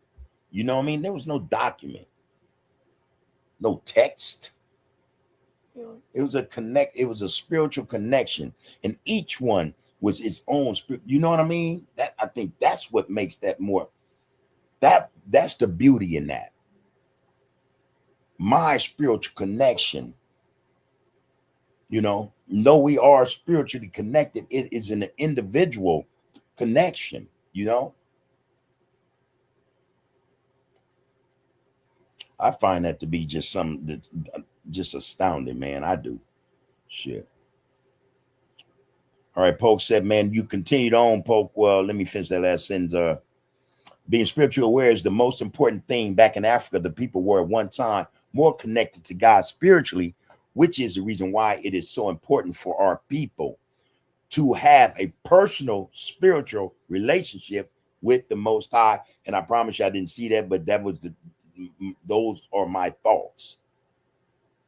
You know what I mean? There was no document, no text. It was a spiritual connection, and each one was its own spirit. You know what I mean? I think that's what makes that more. That's the beauty in that. My spiritual connection, though we are spiritually connected, it is an individual connection, I find that to be just something that's just astounding, man. I do. Shit. All right, Polk said, man, you continued on, Polk. Well, let me finish that last sentence. Being spiritually aware is the most important thing. Back in Africa, the people were at one time more connected to God spiritually, which is the reason why it is so important for our people to have a personal spiritual relationship with the Most High. And I promise you, I didn't see that, but those are my thoughts,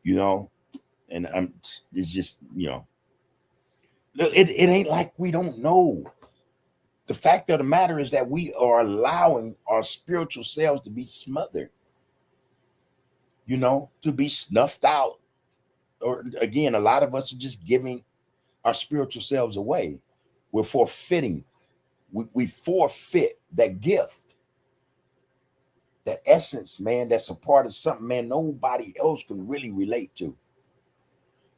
and it's just, it ain't like we don't know. The fact of the matter is that we are allowing our spiritual selves to be smothered, to be snuffed out. Or again, a lot of us are just giving our spiritual selves away. We're forfeiting. We forfeit that gift, that essence, man, that's a part of something, man, nobody else can really relate to.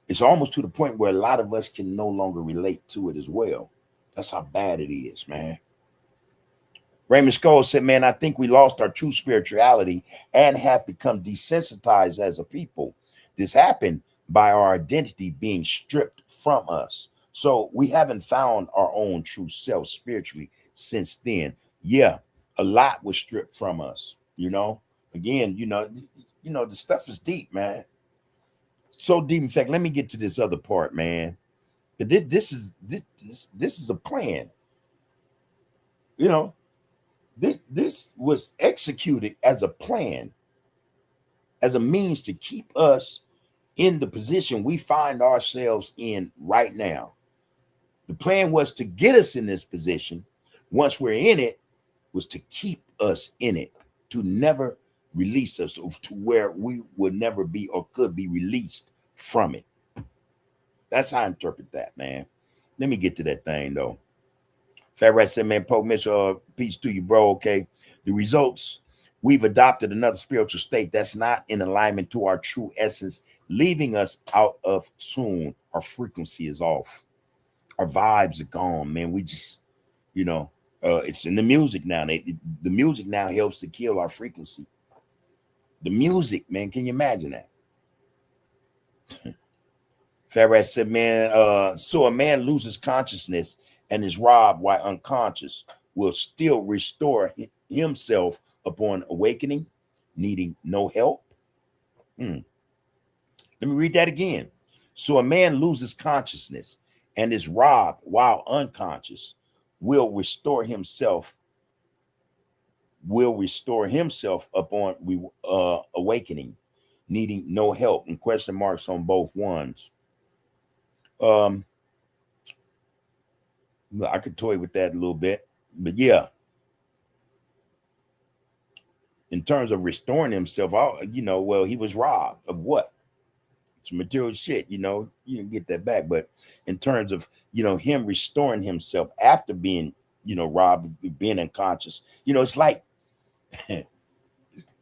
It's almost to the point where a lot of us can no longer relate to it as well. That's how bad it is, man. Raymond Scholes said, man, I think we lost our true spirituality and have become desensitized as a people. This happened by our identity being stripped from us. So we haven't found our own true self spiritually since then. Yeah, a lot was stripped from us, Again, the stuff is deep, man. So deep. In fact, let me get to this other part, man. This is a plan. This was executed as a plan, as a means to keep us in the position we find ourselves in right now. The plan was to get us in this position. Once we're in it, was to keep us in it, to never release us to where we would never be or could be released from it. That's how I interpret that, man. Let me get to that thing, though. Fat Rat said, man, Pope Mitchell, peace to you, bro. Okay. The results, we've adopted another spiritual state that's not in alignment to our true essence, leaving us out of tune. Our frequency is off. Our vibes are gone, man. We just, it's in the music now. The music now helps to kill our frequency. The music, man, can you imagine that? Fat Rat said, man, so a man loses consciousness and is robbed while unconscious, will still restore himself upon awakening, needing no help. Let me read that again. So a man loses consciousness and is robbed while unconscious, will restore himself upon awakening, needing no help, and question marks on both ones. I could toy with that a little bit, but yeah, in terms of restoring himself, well, he was robbed of what? It's material shit, you can get that back. But in terms of, him restoring himself after being, robbed, being unconscious, it's like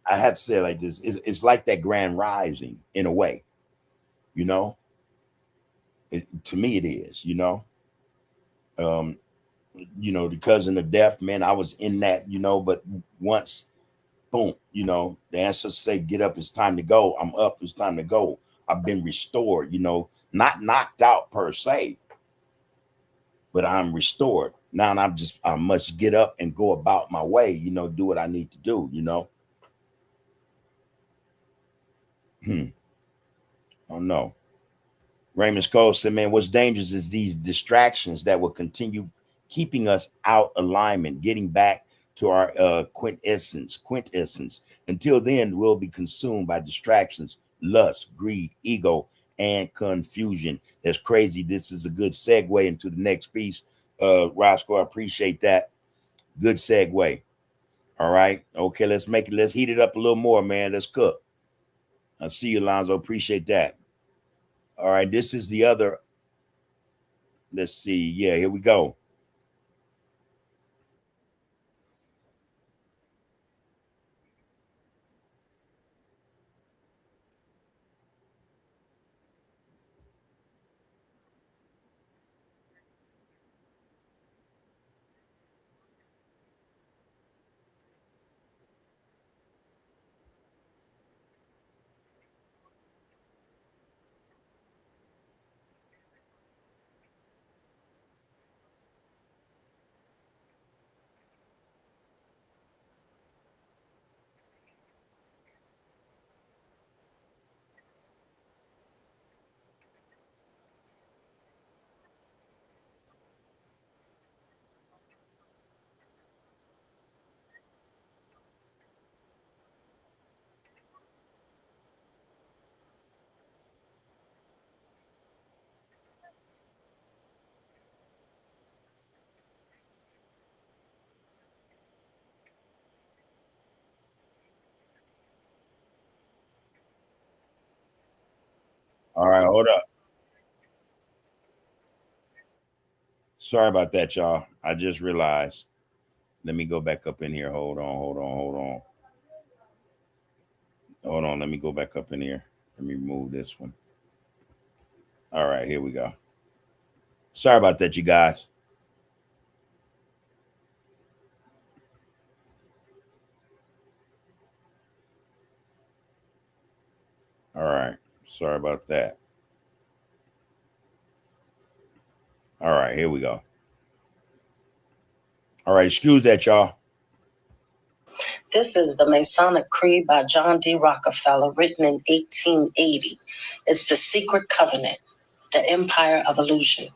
I have to say it like this. It's like that grand rising in a way, you know. To me, it is, Um, the cousin of death, man. I was in that, but once, boom, the ancestors say, "Get up, it's time to go." I'm up, it's time to go. I've been restored, not knocked out per se, but I'm restored. Now I must get up and go about my way, do what I need to do. Oh no. Raymond Cole said, man, what's dangerous is these distractions that will continue keeping us out alignment, getting back to our quintessence. Until then, we'll be consumed by distractions, lust, greed, ego, and confusion. That's crazy. This is a good segue into the next piece. Roscoe, I appreciate that. Good segue. All right. Okay, let's heat it up a little more, man. Let's cook. I see you, Lonzo. Appreciate that. All right, this is the other. Let's see. Yeah, here we go. All right, hold up. Sorry about that, y'all. I just realized. Let me go back up in here. Hold on. Let me go back up in here. Let me remove this one. All right, here we go. Sorry about that, you guys. All right. Sorry about that. All right, here we go. All right, excuse that, y'all. This is the Masonic Creed by John D. Rockefeller, written in 1880. It's the secret covenant, the empire of illusion.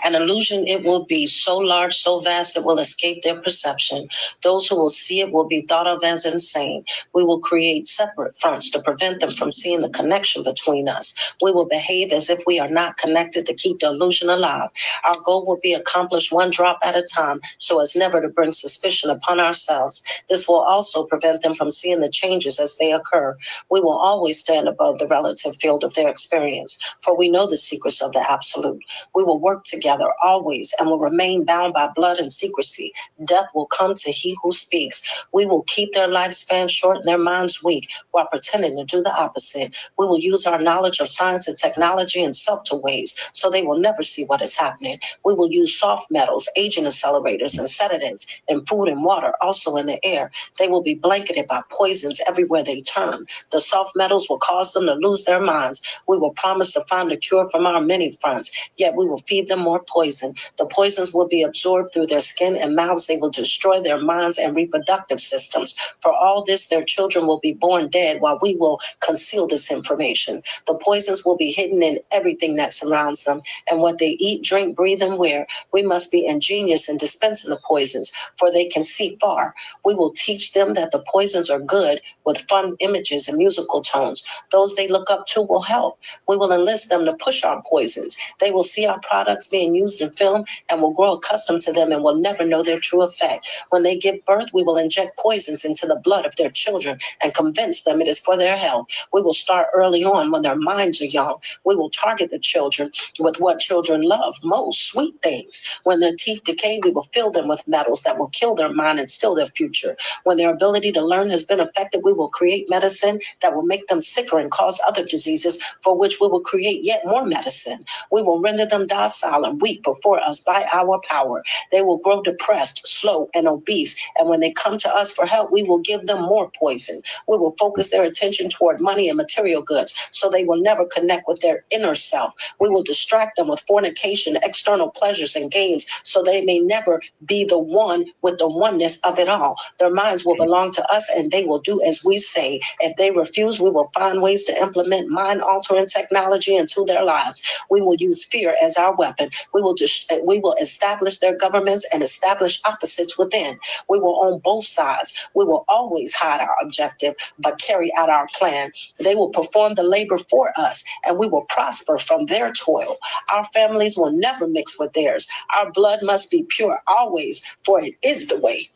An illusion, it will be so large, so vast, it will escape their perception. Those who will see it will be thought of as insane. We will create separate fronts to prevent them from seeing the connection between us. We will behave as if we are not connected to keep the illusion alive. Our goal will be accomplished one drop at a time so as never to bring suspicion upon ourselves. This will also prevent them from seeing the changes as they occur. We will always stand above the relative field of their experience, for we know the secrets of the absolute. We will work together always and will remain bound by blood and secrecy. Death will come to he who speaks. We will keep their lifespan short and their minds weak while pretending to do the opposite. We will use our knowledge of science and technology in subtle ways so they will never see what is happening. We will use soft metals, aging accelerators, and sedatives in food and water, also in the air. They will be blanketed by poisons everywhere they turn. The soft metals will cause them to lose their minds. We will promise to find a cure from our many fronts, yet we will feed them more poison. The poisons will be absorbed through their skin and mouths. They will destroy their minds and reproductive systems. For all this, their children will be born dead while we will conceal this information. The poisons will be hidden in everything that surrounds them, and what they eat, drink, breathe, and wear. We must be ingenious in dispensing the poisons, for they can see far. We will teach them that the poisons are good with fun images and musical tones. Those they look up to will help. We will enlist them to push our poisons. They will see our products being seen, used in film, and will grow accustomed to them and will never know their true effect. When they give birth, we will inject poisons into the blood of their children and convince them it is for their health. We will start early on when their minds are young. We will target the children with what children love most, sweet things. When their teeth decay, we will fill them with metals that will kill their mind and steal their future. When their ability to learn has been affected, we will create medicine that will make them sicker and cause other diseases, for which we will create yet more medicine. We will render them docile and weak before us by our power. They will grow depressed, slow, and obese. And when they come to us for help, we will give them more poison. We will focus their attention toward money and material goods, so they will never connect with their inner self. We will distract them with fornication, external pleasures, and gains, so they may never be the one with the oneness of it all. Their minds will belong to us, and they will do as we say. If they refuse, we will find ways to implement mind-altering technology into their lives. We will use fear as our weapon. We will establish their governments and establish opposites within. We will own both sides. We will always hide our objective, but carry out our plan. They will perform the labor for us, and we will prosper from their toil. Our families will never mix with theirs. Our blood must be pure always, for it is the way.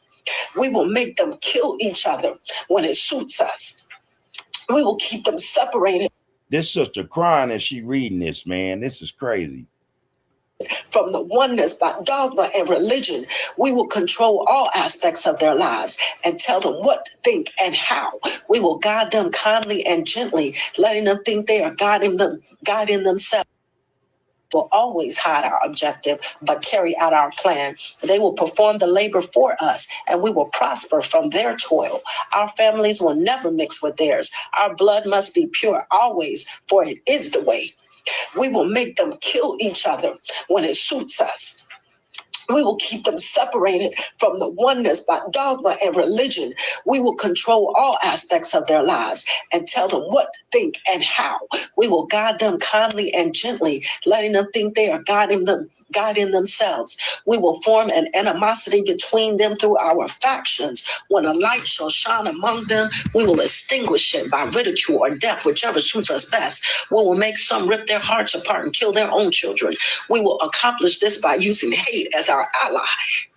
We will make them kill each other when it suits us. We will keep them separated. This sister crying as she reading this, man. This is crazy. From the oneness by dogma and religion. We will control all aspects of their lives and tell them what to think and how. We will guide them kindly and gently, letting them think they are guiding themselves. Will always hide our objective, but carry out our plan. They will perform the labor for us, and we will prosper from their toil. Our families will never mix with theirs. Our blood must be pure always, for it is the way. We will make them kill each other when it suits us. We will keep them separated from the oneness by dogma and religion. We will control all aspects of their lives and tell them what to think and how. We will guide them kindly and gently, letting them think they are guiding themselves. We will form an animosity between them through our factions. When a light shall shine among them, we will extinguish it by ridicule or death, whichever suits us best. We will make some rip their hearts apart and kill their own children. We will accomplish this by using hate as our ally,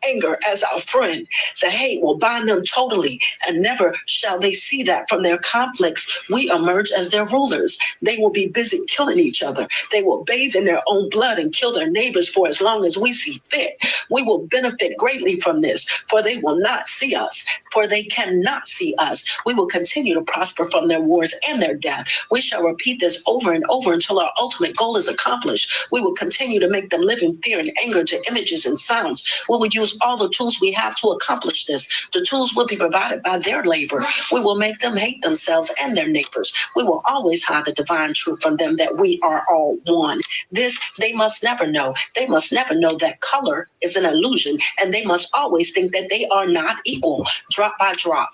anger as our friend. The hate will bind them totally, and never shall they see that from their conflicts we emerge as their rulers. They will be busy killing each other. They will bathe in their own blood and kill their neighbors for as long as we see fit. We will benefit greatly from this, for they will not see us, for they cannot see us. We will continue to prosper from their wars and their death. We shall repeat this over and over until our ultimate goal is accomplished. We will continue to make them live in fear and anger to images and sounds. We will use all the tools we have to accomplish this. The tools will be provided by their labor. We will make them hate themselves and their neighbors. We will always hide the divine truth from them, that we are all one. This they must never know. They must never know that color is an illusion, and they must always think that they are not equal. Drop by drop,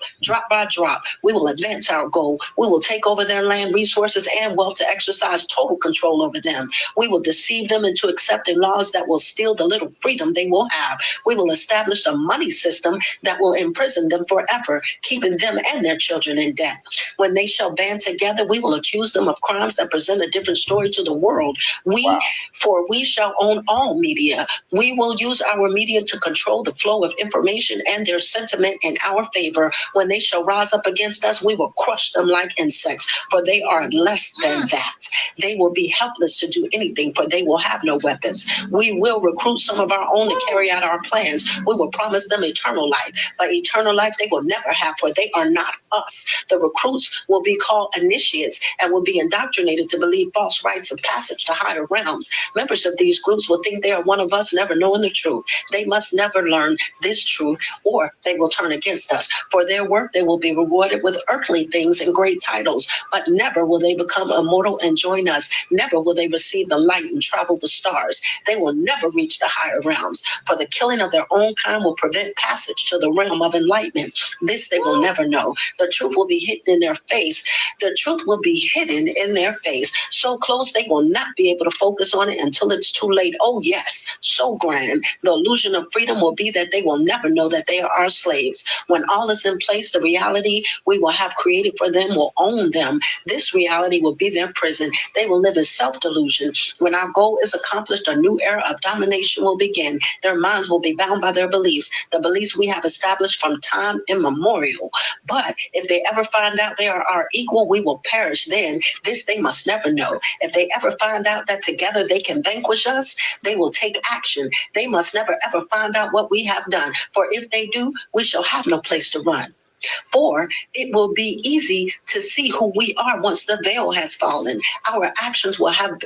we will advance our goal. We will take over their land, resources, and wealth to exercise total control over them. We will deceive them into accepting laws that will steal the little freedom they will have. We will establish a money system that will imprison them forever, keeping them and their children in debt. When they shall band together, we will accuse them of crimes that present a different story to the world. For we shall own all media. We will use our media to control the flow of information and their sentiment in our favor. When they shall rise up against us, we will crush them like insects, for they are less than that. They will be helpless to do anything, for they will have no weapons. We will recruit some of our own to carry out our plans. We will promise them eternal life, but eternal life they will never have, for they are not us. The recruits will be called initiates and will be indoctrinated to believe false rites of passage to higher realms. Members of these groups will think they are one of us, never knowing the truth. They must never learn this truth, or they will turn against us. For their work, they will be rewarded with earthly things and great titles, but never will they become immortal and join us. Never will they receive the light and travel the stars. They will never reach the higher realms. For the killing of their own kind will prevent passage to the realm of enlightenment. This they will never know. The truth will be hidden in their face. The truth will be hidden in their face, so close they will not be able to focus on it until it's too late. Oh yes, so grand. The illusion of freedom will be that they will never know that they are our slaves. When all is in place, the reality we will have created for them will own them. This reality will be their prison. They will live in self-delusion. When our goal is accomplished, a new era of domination will begin. Their minds will be bound by their beliefs, the beliefs we have established from time immemorial. But if they ever find out they are our equal, we will perish then. This they must never know. If they ever find out that together they can vanquish us, they will take action. They must never ever find out what we have done. For if they do, we shall have no place to run. For it will be easy to see who we are once the veil has fallen. Our actions will have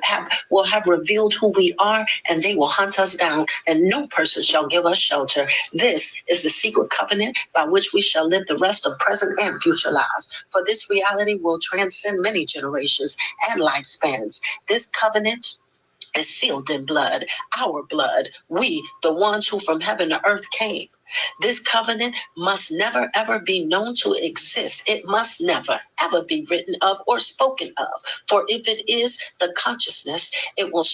revealed who we are, and they will hunt us down, and no person shall give us shelter. This is the secret covenant by which we shall live the rest of present and future lives. For this reality will transcend many generations and lifespans. This covenant is sealed in blood, our blood, we, the ones who from heaven to earth came. This covenant must never ever be known to exist. It must never ever be written of or spoken of. For if it is the consciousness, it will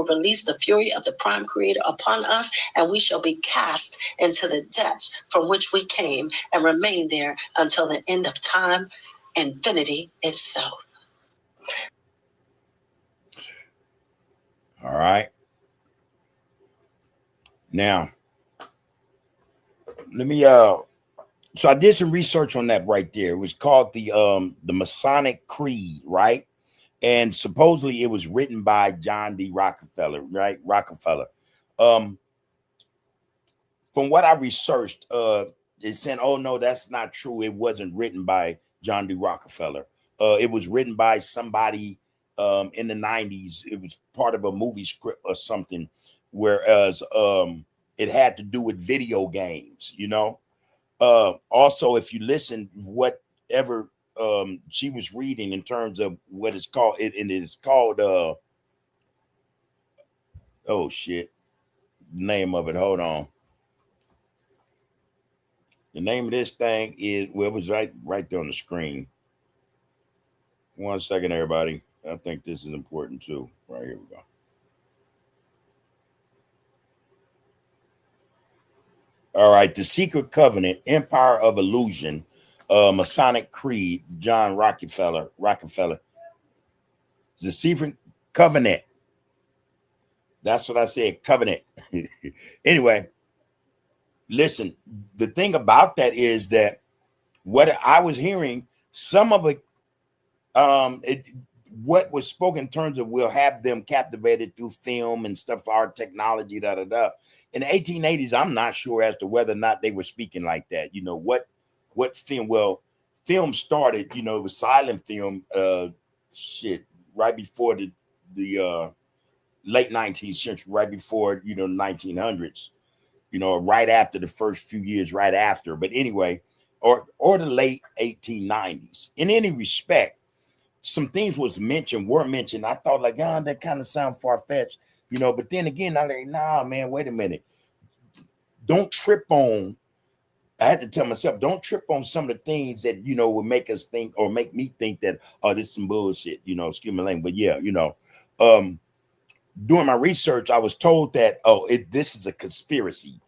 release the fury of the prime creator upon us, and we shall be cast into the depths from which we came and remain there until the end of time, infinity itself. All right. Now, let me so I did some research on that right there. It was called the Masonic Creed, right? And supposedly it was written by John D. Rockefeller, right? Rockefeller. From what I researched, it said, oh no, that's not true. It wasn't written by John D. Rockefeller. It was written by somebody in the 90s. It was part of a movie script or something, whereas it had to do with video games, you know. Also, if you listen, whatever she was reading in terms of what it's called, it is called oh shit, name of it. Hold on. The name of this thing is, well, it was right there on the screen. 1 second, everybody. I think this is important too. Right, here we go. All right, The Secret Covenant, Empire of Illusion, Masonic Creed, John Rockefeller. The Secret Covenant. That's what I said, covenant. Anyway, listen, the thing about that is that what I was hearing, some of it, what was spoken in terms of we'll have them captivated through film and stuff, our technology, da da da. In the 1880s, I'm not sure as to whether or not they were speaking like that. You know, what film? Well, film started, you know, it was silent film, right before the late 19th century, right before, you know, 1900s, you know, right after the first few years, right after. But anyway, or the late 1890s. In any respect, some things were mentioned. I thought like, that kind of sound far-fetched, you know, but then again, I'm like, nah, man, wait a minute. Don't trip on, I had to tell myself, don't trip on some of the things that, you know, would make us think or make me think that, oh, this is some bullshit, you know, excuse my language. But yeah, you know, doing my research, I was told that, this is a conspiracy.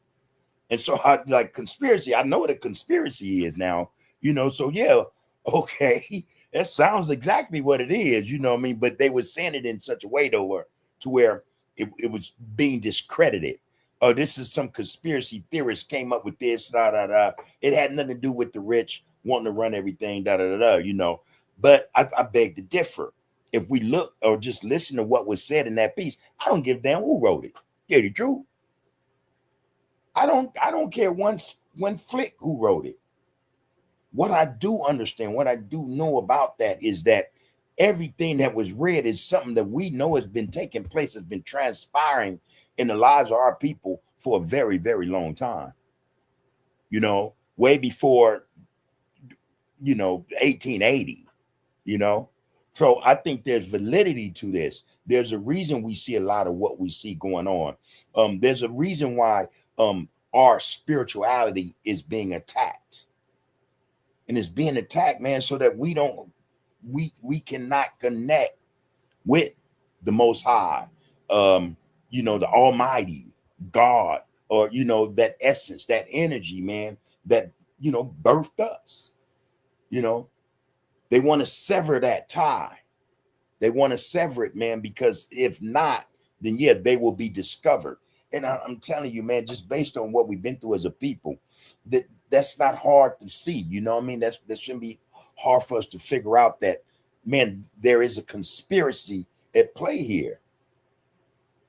And so I like conspiracy. I know what a conspiracy is now, you know, so yeah, okay. That sounds exactly what it is, you know what I mean? But they were saying it in such a way though, to where it was being discredited. Oh, this is some conspiracy theorist came up with this, da da da. It had nothing to do with the rich wanting to run everything, da da da da, you know. But I beg to differ. If we look or just listen to what was said in that piece, I don't give a damn who wrote it. Yeah, the truth. I don't care one flick who wrote it. What I do understand, what I do know about that is that everything that was read is something that we know has been taking place, has been transpiring in the lives of our people for a very, very long time. You know, way before, you know, 1880, you know. So I think there's validity to this. There's a reason we see a lot of what we see going on. There's a reason why our spirituality is being attacked. And it's being attacked, man, so that we cannot connect with the Most High, the Almighty God, or that essence, that energy, man, that birthed us. They want to sever that tie. They want to sever it, man, because if not, then yeah, they will be discovered. And I'm telling you, man, just based on what we've been through as a people, that's not hard to see. You know what I mean? That shouldn't be hard for us to figure out that, man, there is a conspiracy at play here.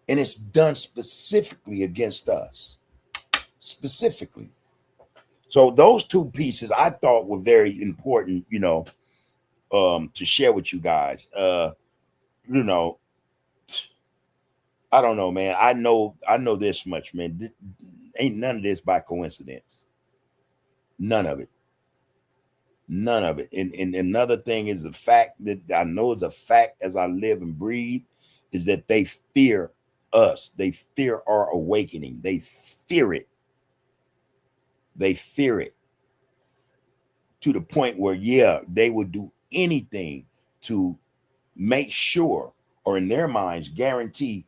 And it's done specifically against us. Specifically. So those two pieces I thought were very important, to share with you guys. I don't know, man. I know this much, man. Ain't none of this by coincidence. None of it. None of it. And another thing is the fact that I know is a fact as I live and breathe is that they fear us. They fear our awakening. They fear it. They fear it to the point where, yeah, they would do anything to make sure, or in their minds, guarantee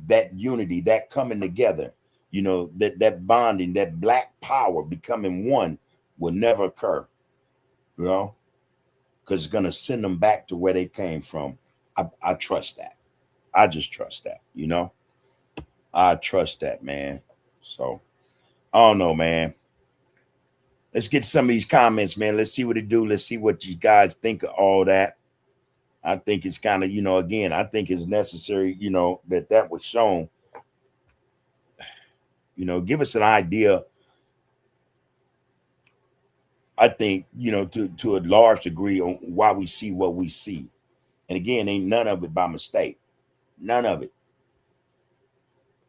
that unity, that coming together, that bonding, that black power becoming one will never occur, because it's going to send them back to where they came from. I trust that. I just trust that, I trust that, man. So I don't know, man. Let's get some of these comments, man. Let's see what it do. Let's see what you guys think of all that. I think it's kind of, again, I think it's necessary, that was shown. Give us an idea. I think, to a large degree on why we see what we see. And again, ain't none of it by mistake. None of it.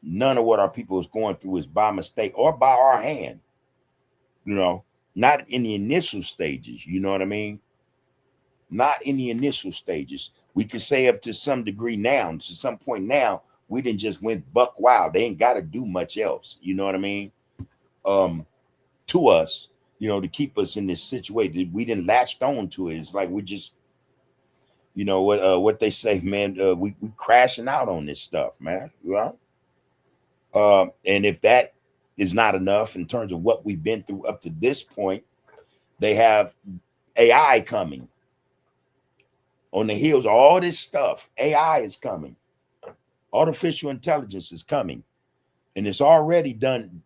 None of what our people is going through is by mistake or by our hand. Not in the initial stages. You know what I mean? Not in the initial stages. We could say up to some degree now, to some point now, we didn't just went buck wild. They ain't got to do much else. You know what I mean? To us, to keep us in this situation. We didn't latch on to it. It's like we just, what they say, man, we crashing out on this stuff, man. And if that is not enough in terms of what we've been through up to this point, they have AI coming. On the heels of all this stuff, AI is coming. Artificial intelligence is coming. And it's already done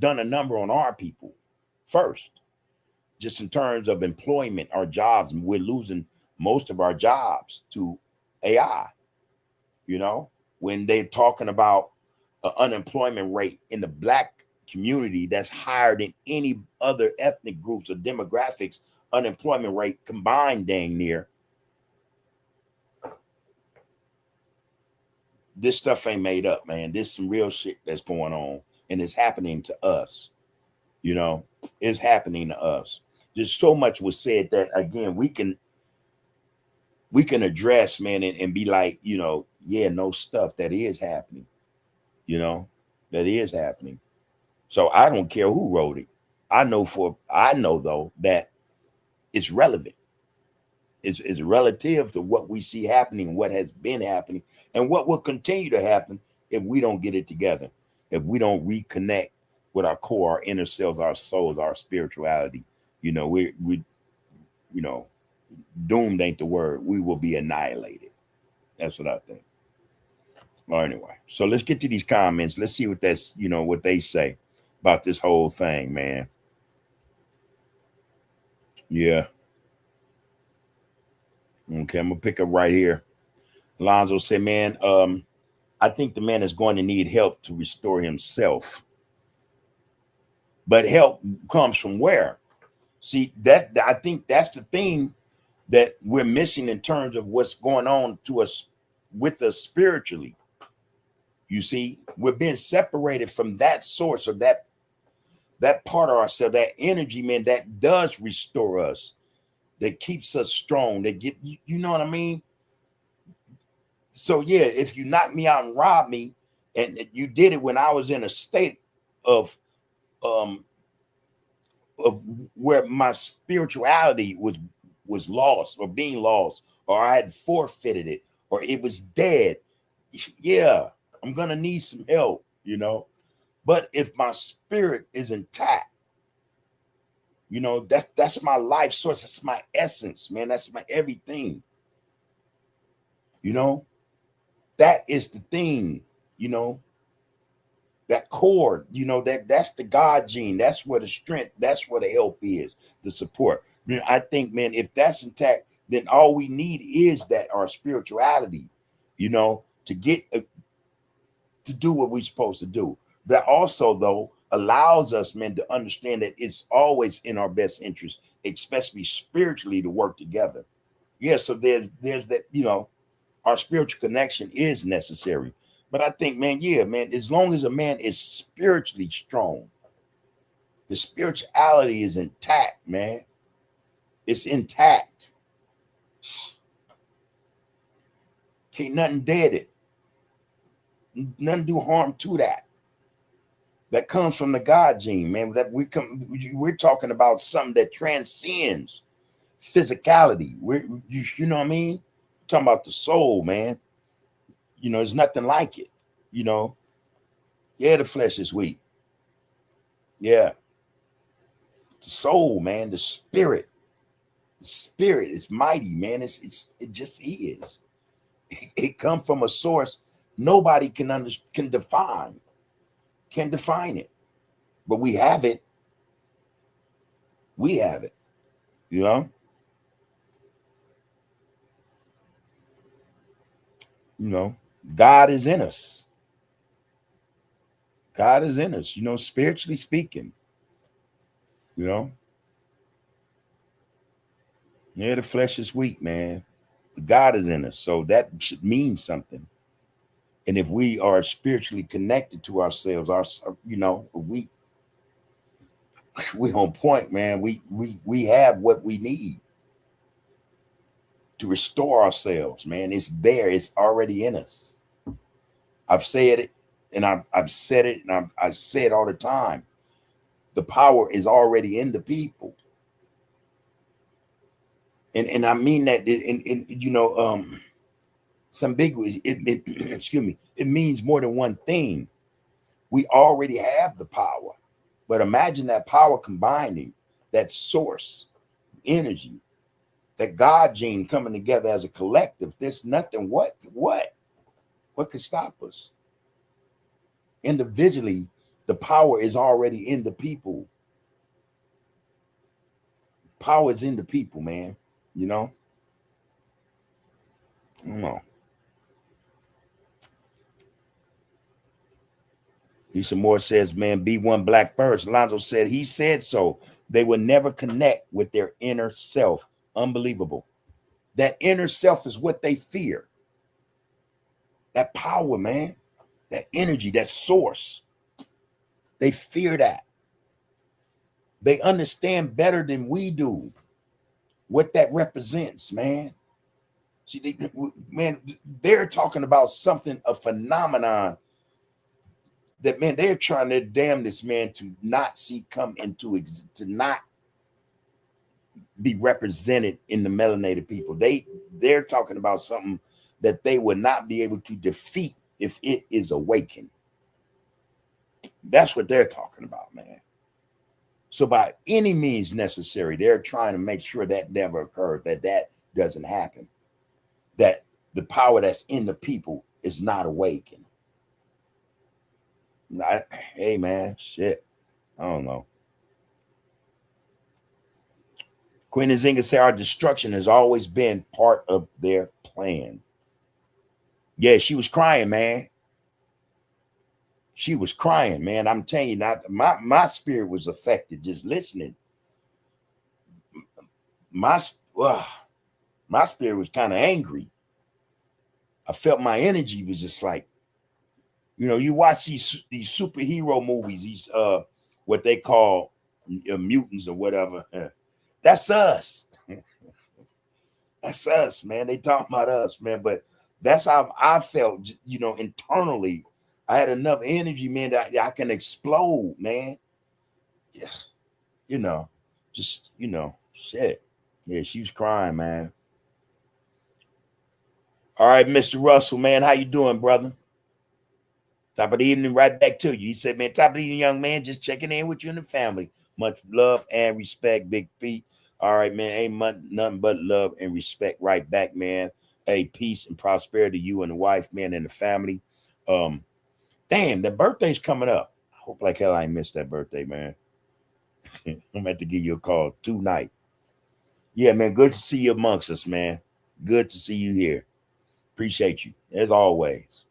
a number on our people first. Just in terms of employment, our jobs, and we're losing most of our jobs to AI. When they're talking about an unemployment rate in the Black community that's higher than any other ethnic groups or demographics, unemployment rate combined dang near. This stuff ain't made up, man. This is some real shit that's going on, and it's happening to us. It's happening to us. There's so much was said that, again, we can address, man, and be like, yeah, no stuff that is happening. That is happening. So I don't care who wrote it. I know though that it's relevant. It's relative to what we see happening, what has been happening, and what will continue to happen if we don't get it together, if we don't reconnect with our core, our inner selves, our souls, our spirituality. We doomed ain't the word. We will be annihilated. That's what I think. Well, anyway, so let's get to these comments. Let's see what what they say about this whole thing, man. Yeah. Okay, I'm gonna pick up right here. Alonzo said, man, I think the man is going to need help to restore himself. But help comes from where? See, that I think that's the thing that we're missing in terms of what's going on to us with us spiritually. You see, we're being separated from that source of that part of ourselves, that energy, man, that does restore us, that keeps us strong, that get you know what I mean? So yeah, if you knock me out and rob me, and you did it when I was in a state of um of where my spirituality was lost or being lost, or I had forfeited it, or it was dead. Yeah, I'm gonna need some help, you know. But if my spirit is intact, you know, that's my life source, that's my essence, man. That's my everything, you know. That is the thing, you know, that cord, you know, that's the God gene. That's where the strength, that's where the help is, the support. Man, I think, man, if that's intact, then all we need is that our spirituality, you know, to get to do what we're supposed to do. That also, though, allows us, man, to understand that it's always in our best interest, especially spiritually, to work together. Yeah, so there's that, you know, our spiritual connection is necessary. But I think, man, yeah, man, as long as a man is spiritually strong, the spirituality is intact, man. It's intact. Can't nothing dead it. Nothing do harm to that. That comes from the God gene, man. That we're talking about something that transcends physicality. You know what I mean? We're talking about the soul, man. You know, there's nothing like it. You know, yeah, the flesh is weak. Yeah, the soul, man, the spirit is mighty, man. It just is. It comes from a source nobody can define, can define it, but we have it. We have it. You know. You know, God is in us. God is in us. You know, spiritually speaking. You know. Yeah, the flesh is weak, man. God is in us, so that should mean something. And if we are spiritually connected to ourselves, you know, we on point, man. We have what we need to restore ourselves, man. It's there. It's already in us. I've said it, and I've said it, and I say it all the time. The power is already in the people, and I mean that in you know some big excuse me. It means more than one thing. We already have the power, but imagine that power combining that source energy, that God gene coming together as a collective. There's nothing. What could stop us? Individually, the power is already in the people. Power is in the people, man. You know. I don't know. Lisa Moore says, man, be one black first. Alonzo said, he said so. They will never connect with their inner self. Unbelievable. That inner self is what they fear. That power, man. That energy, that source. They fear that. They understand better than we do what that represents, man. See, man, they're talking about something, a phenomenon that, man, they're trying their damnedest, man, to not see come into existence, to not be represented in the melanated people. They're talking about something that they would not be able to defeat if it is awakened. That's what they're talking about, man. So by any means necessary, they're trying to make sure that never occurred, that doesn't happen, that the power that's in the people is not awakened. Hey, man, shit. I don't know. Queen Nzinga said our destruction has always been part of their plan. Yeah, she was crying, man. She was crying, man. I'm telling you, not my spirit was affected just listening. My my spirit was kind of angry. I felt my energy was just like, you know, you watch these superhero movies, these what they call mutants or whatever. That's us. That's us, man. They talking about us, man. But that's how I felt, you know, internally I had enough energy, man, that I can explode, man. Yeah, you know, just shit. Yeah, she was crying, man. All right, Mr. Russell, man, how you doing, brother? Top of the evening, right back to you. He said, man, top of the evening, young man, just checking in with you and the family. Much love and respect, Big Pete. All right, man, ain't nothing but love and respect right back, man. Hey, peace and prosperity to you and the wife, man, and the family. Damn, the birthday's coming up. I hope like hell I ain't missed that birthday, man. I'm going to give you a call tonight. Yeah, man, good to see you amongst us, man. Good to see you here. Appreciate you, as always.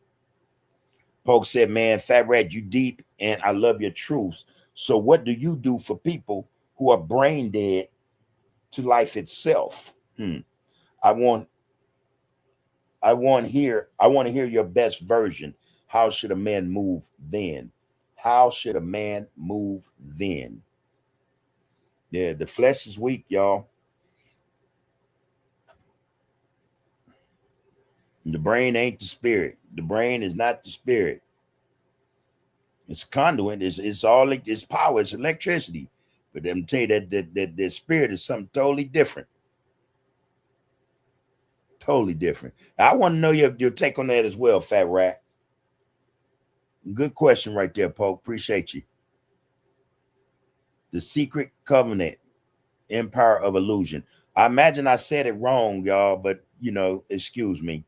Polk said, man, Fat Rat, you deep, and I love your truths. So what do you do for people who are brain dead to life itself? I want to hear your best version. How should a man move then? How should a man move then? Yeah, the flesh is weak, y'all. The brain ain't the spirit. The brain is not the spirit. It's a conduit. It's all it's power. It's electricity. But I'm tell you that the spirit is something totally different. Totally different. I want to know your take on that as well, Fat Rat. Good question right there, Poke. Appreciate you. The secret covenant, empire of illusion. I imagine I said it wrong, y'all, but excuse me.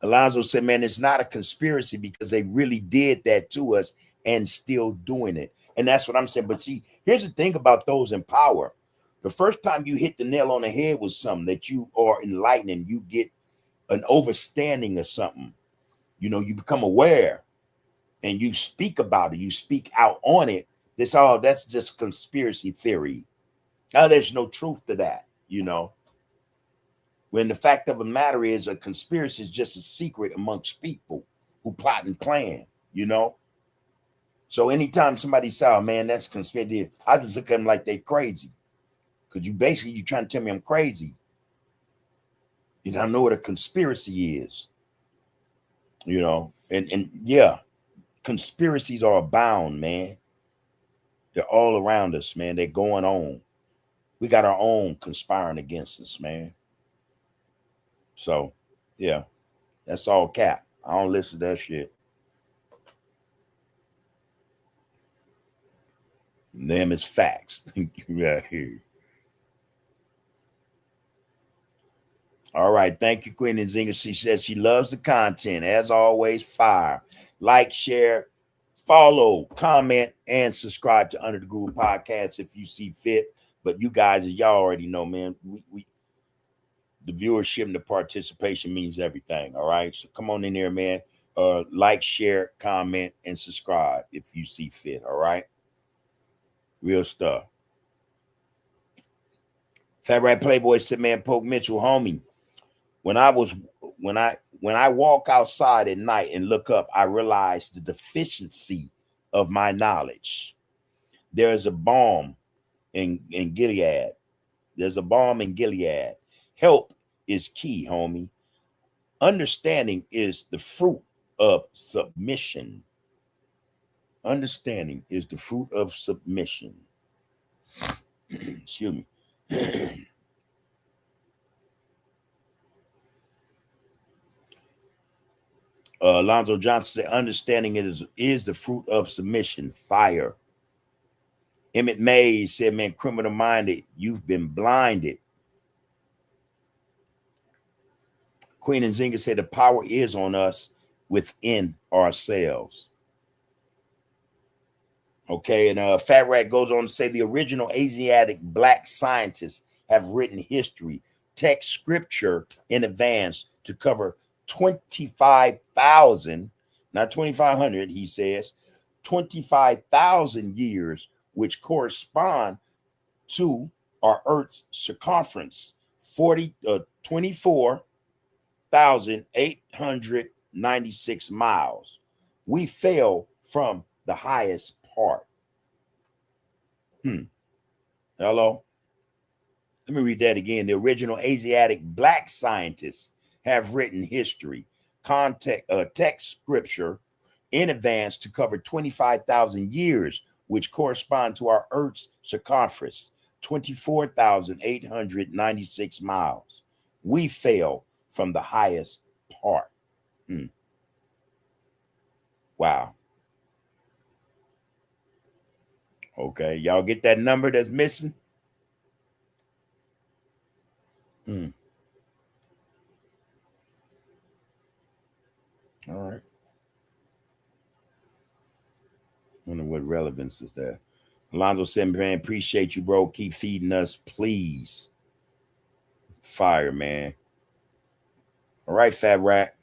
Alonzo said, man, it's not a conspiracy because they really did that to us and still doing it. And that's what I'm saying. But see, here's the thing about those in power. The first time you hit the nail on the head with something that you are enlightening, you get an overstanding of something. You become aware and you speak about it. You speak out on it. That's just conspiracy theory. Now, there's no truth to that, when the fact of the matter is a conspiracy is just a secret amongst people who plot and plan, So anytime somebody says, oh, man, that's conspiracy, I just look at them like they're crazy. Because you're trying to tell me I'm crazy. You don't know what a conspiracy is. And yeah, conspiracies are abound, man. They're all around us, man. They're going on. We got our own conspiring against us, man. So, yeah, that's all cap. I don't listen to that shit. Them is facts. Right here. All right. Thank you, Queen Nzinga. She says she loves the content. As always, fire. Like, share, follow, comment, and subscribe to Under the Groove Podcast if you see fit. But you guys, y'all already know, man, we the viewership and the participation means everything. All right. So come on in there, man. Like, share, comment, and subscribe if you see fit. All right. Real stuff. Fat Rat Playboy said, man, Poke Mitchell, homie. When I walk outside at night and look up, I realize the deficiency of my knowledge. There is a balm in Gilead. There's a balm in Gilead. Help is key, homie. Understanding is the fruit of submission. Understanding is the fruit of submission. Excuse me. Alonzo Johnson said, understanding is the fruit of submission. Fire. Emmett Mays said, man, criminal minded, you've been blinded. Queen Nzinga said, the power is on us within ourselves. Okay, and Fat Rat goes on to say, the original Asiatic black scientists have written history, text scripture in advance to cover 25,000, not 2,500, he says, 25,000 years, which correspond to our Earth's circumference, 24,896 miles. We fell from the highest part. Hello? Let me read that again. The original Asiatic black scientists have written history, text scripture in advance to cover 25,000 years, which correspond to our Earth's circumference, 24,896 miles. We fell from the highest part. Wow. Okay, y'all get that number that's missing? All right. Wonder what relevance is that. Alonzo said, man, appreciate you, bro. Keep feeding us, please. Fire, man. All right, Fat Rat.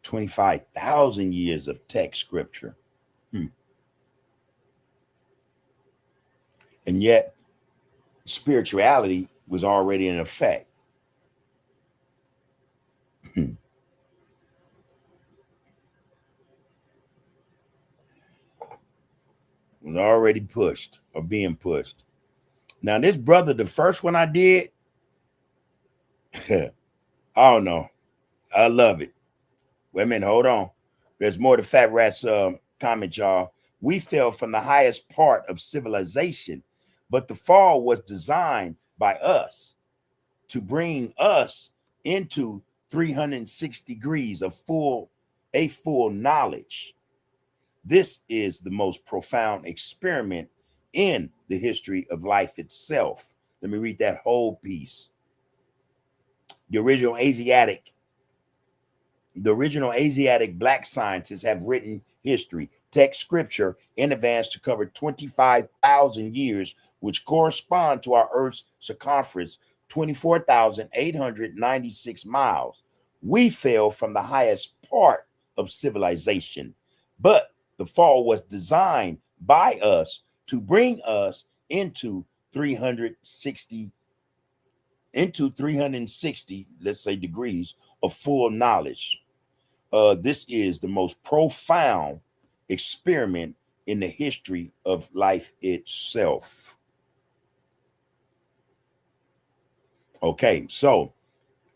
25,000 years of text scripture. And yet, spirituality was already in effect. Was already pushed or being pushed. Now, this brother, the first one I did, I don't know. I love it. Wait a minute, hold on. There's more to Fat Rat's comment, y'all. We fell from the highest part of civilization, but the fall was designed by us to bring us into 360 degrees of full knowledge. This is the most profound experiment in the history of life itself. Let me read that whole piece. The original Asiatic Black scientists have written history, text scripture in advance to cover 25,000 years, which correspond to our Earth's circumference, 24,896 miles. We fell from the highest part of civilization, but the fall was designed by us to bring us into 360, let's say, degrees of full knowledge. This is the most profound experiment in the history of life itself. Okay, so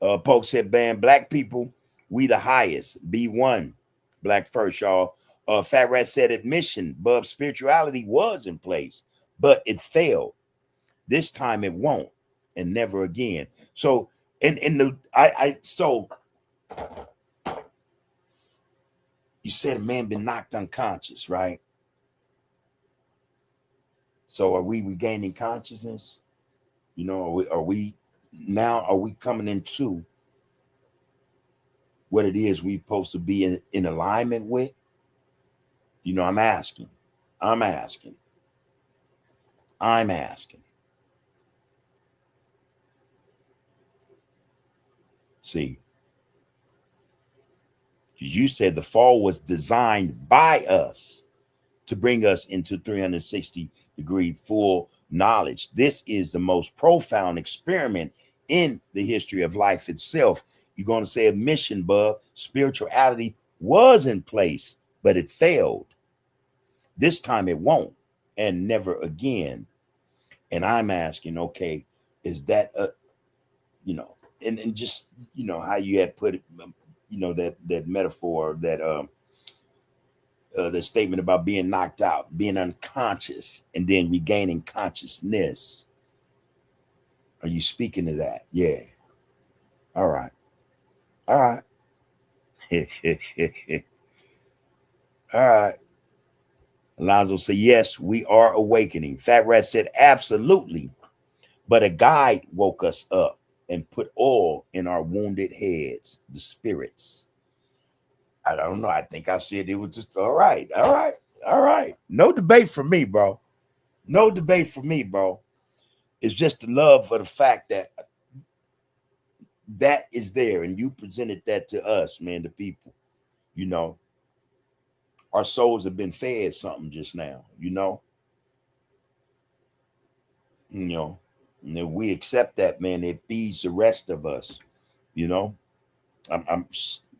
Polk said, "Ban black people, we the highest. B1, black first, y'all." Fat Rat said, "Admission, but spirituality was in place, but it failed. This time it won't, and never again." So, so you said a man been knocked unconscious, right? So are we regaining consciousness? You know, are we coming into what it is we're supposed to be in alignment with? You know, I'm asking. See, you said the fall was designed by us to bring us into 360 degree full knowledge. This is the most profound experiment in the history of life itself. You're going to say admission, bub. Spirituality was in place, but it failed. This time it won't, and never again. And I'm asking, okay, is that and just how you had put it, that metaphor, that the statement about being knocked out, being unconscious, and then regaining consciousness. Are you speaking to that? Yeah. All right. All right. Alonzo said, "Yes, we are awakening." Fat Rat said, "Absolutely. But a guide woke us up and put oil in our wounded heads, the spirits." I don't know. I think I said it was just all right. No debate for me, bro. It's just the love for the fact that that is there, and you presented that to us, man, the people. Our souls have been fed something just now, and if we accept that, man, it feeds the rest of us. I'm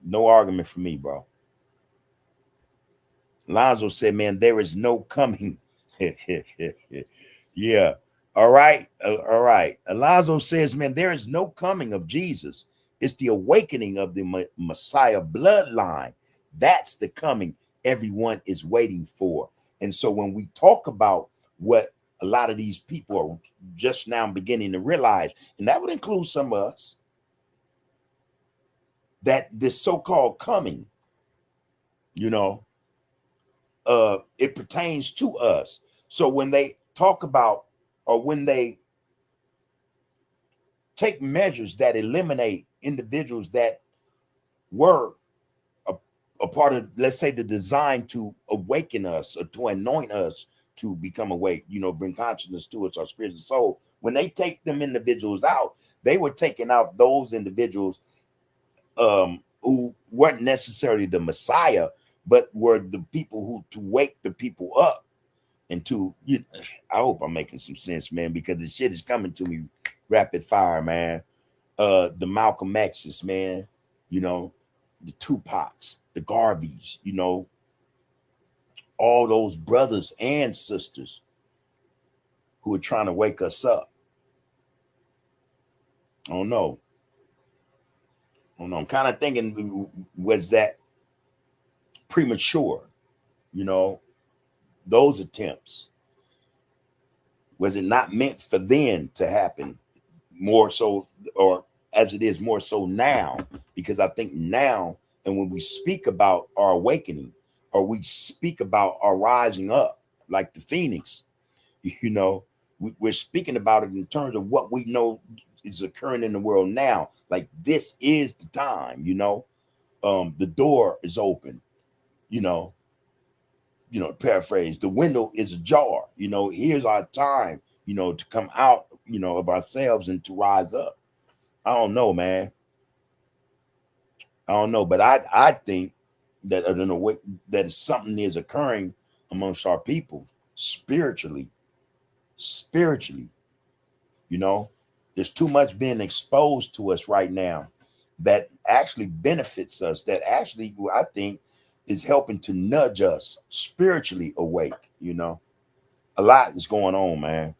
no argument for me, bro. Lonzo said, "Man, there is no coming." Yeah. All right. Alonzo says, "Man, there is no coming of Jesus It's the awakening of the Messiah bloodline. That's the coming everyone is waiting for. And so when we talk about what a lot of these people are just now beginning to realize, and that would include some of us, that this so-called coming, it pertains to us. So when they talk about, or when they take measures that eliminate individuals that were a part of, let's say, the design to awaken us or to anoint us to become awake, bring consciousness to us, our spiritual soul. When they take them individuals out, they were taking out those individuals who weren't necessarily the Messiah, but were the people who to wake the people up. And I hope I'm making some sense, man, because the shit is coming to me rapid fire, man. The Malcolm X's, man, the Tupacs, the Garveys, all those brothers and sisters who are trying to wake us up. I don't know. I'm kind of thinking, was that premature? Those attempts. Was it not meant for then to happen more so, or as it is more so now? Because I think now, and when we speak about our awakening, or we speak about our rising up, like the Phoenix, we're speaking about it in terms of what we know is occurring in the world now. Like, this is the time, the door is open, paraphrase, the window is ajar, here's our time, to come out, of ourselves and to rise up. I don't know, man. I don't know, but I think that that something is occurring amongst our people spiritually. There's too much being exposed to us right now that actually benefits us, that actually, I think, is helping to nudge us spiritually awake. A lot is going on, man.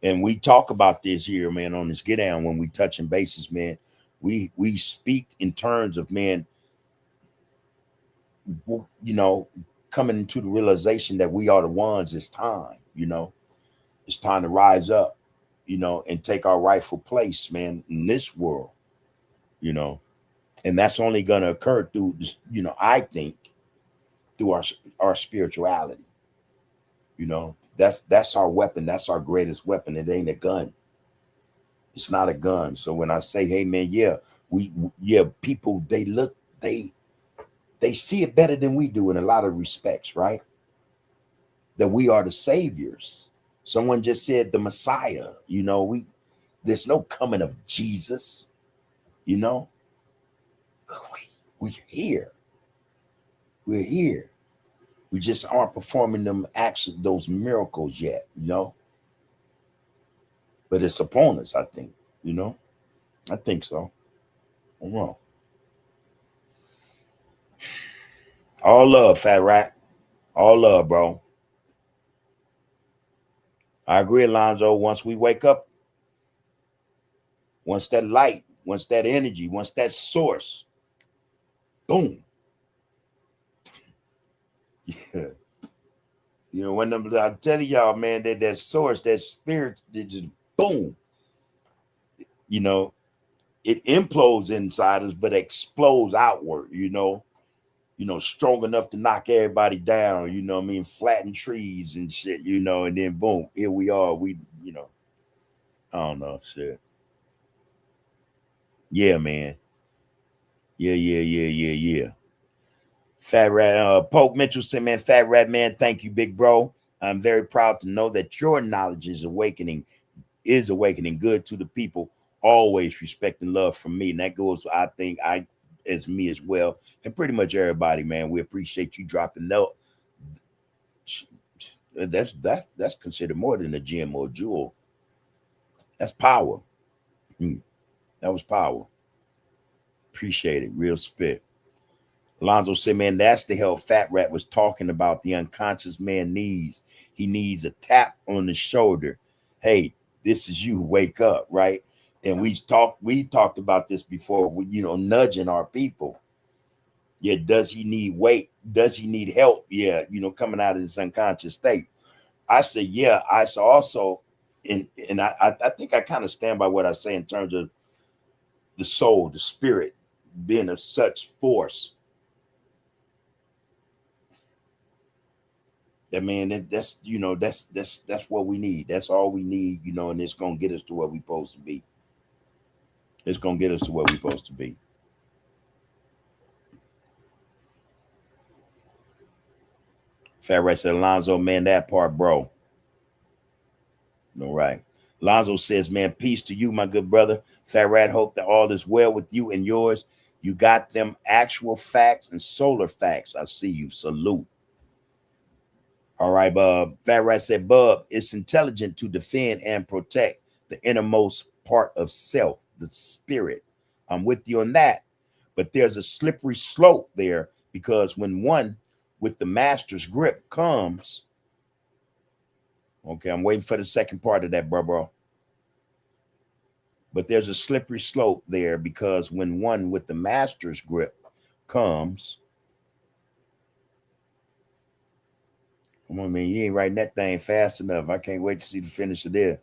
And we talk about this here, man, on this Get Down when we touching bases, man. We speak in terms of, man, coming into the realization that we are the ones. It's time, it's time to rise up, and take our rightful place, man, in this world, and that's only going to occur through this, I think, through our spirituality. That's our weapon. That's our greatest weapon. It ain't a gun. It's not a gun. So when I say, hey, man, people, they see it better than we do in a lot of respects, right? That we are the saviors. Someone just said the Messiah, there's no coming of Jesus, we're here. We're here. We just aren't performing those miracles yet, but it's upon us, I think, I think so. I don't know. All love, Fat Rat. All love, bro. I agree, Alonzo. Once we wake up, once that light, once that energy, once that source, boom. Yeah. When I'm telling y'all, man, that source, that spirit, just boom. It implodes inside us, but explodes outward, strong enough to knock everybody down, flatten trees and shit, and then boom, here we are. I don't know, shit. Yeah, man. Yeah. Fat Rat, Pope Mitchell said, man, Fat Rat, man, thank you, big bro. I'm very proud to know that your knowledge is awakening good to the people, always respect and love from me. And that goes, I think, as me as well, and pretty much everybody, man. We appreciate you dropping that. That's considered more than a gem or a jewel. That's power. That was power. Appreciate it. Real spit. Alonzo said, man, that's the hell Fat Rat was talking about. The unconscious man needs. He needs a tap on the shoulder. Hey, this is you. Wake up, right? And we talked about this before, nudging our people. Yeah, does he need weight? Does he need help? Yeah, coming out of this unconscious state. I say, yeah. I saw also, and I think I kind of stand by what I say in terms of the soul, the spirit being of such force. That man, that's what we need. That's all we need, and it's gonna get us to where we're supposed to be. It's gonna get us to where we're supposed to be. Fat Rat said, Alonzo, man, that part, bro. All right. Lonzo says, man, peace to you, my good brother. Fat Rat, hope that all is well with you and yours. You got them actual facts and solar facts. I see you. Salute. All right, Bub. Fat Rat said, Bub, it's intelligent to defend and protect the innermost part of self, the spirit. I'm with you on that. But there's a slippery slope there, because when one with the master's grip comes, okay, I'm waiting for the second part of that, bro. But there's a slippery slope there, because when one with the master's grip comes, come on, man, you ain't writing that thing fast enough. I can't wait to see the finish of there.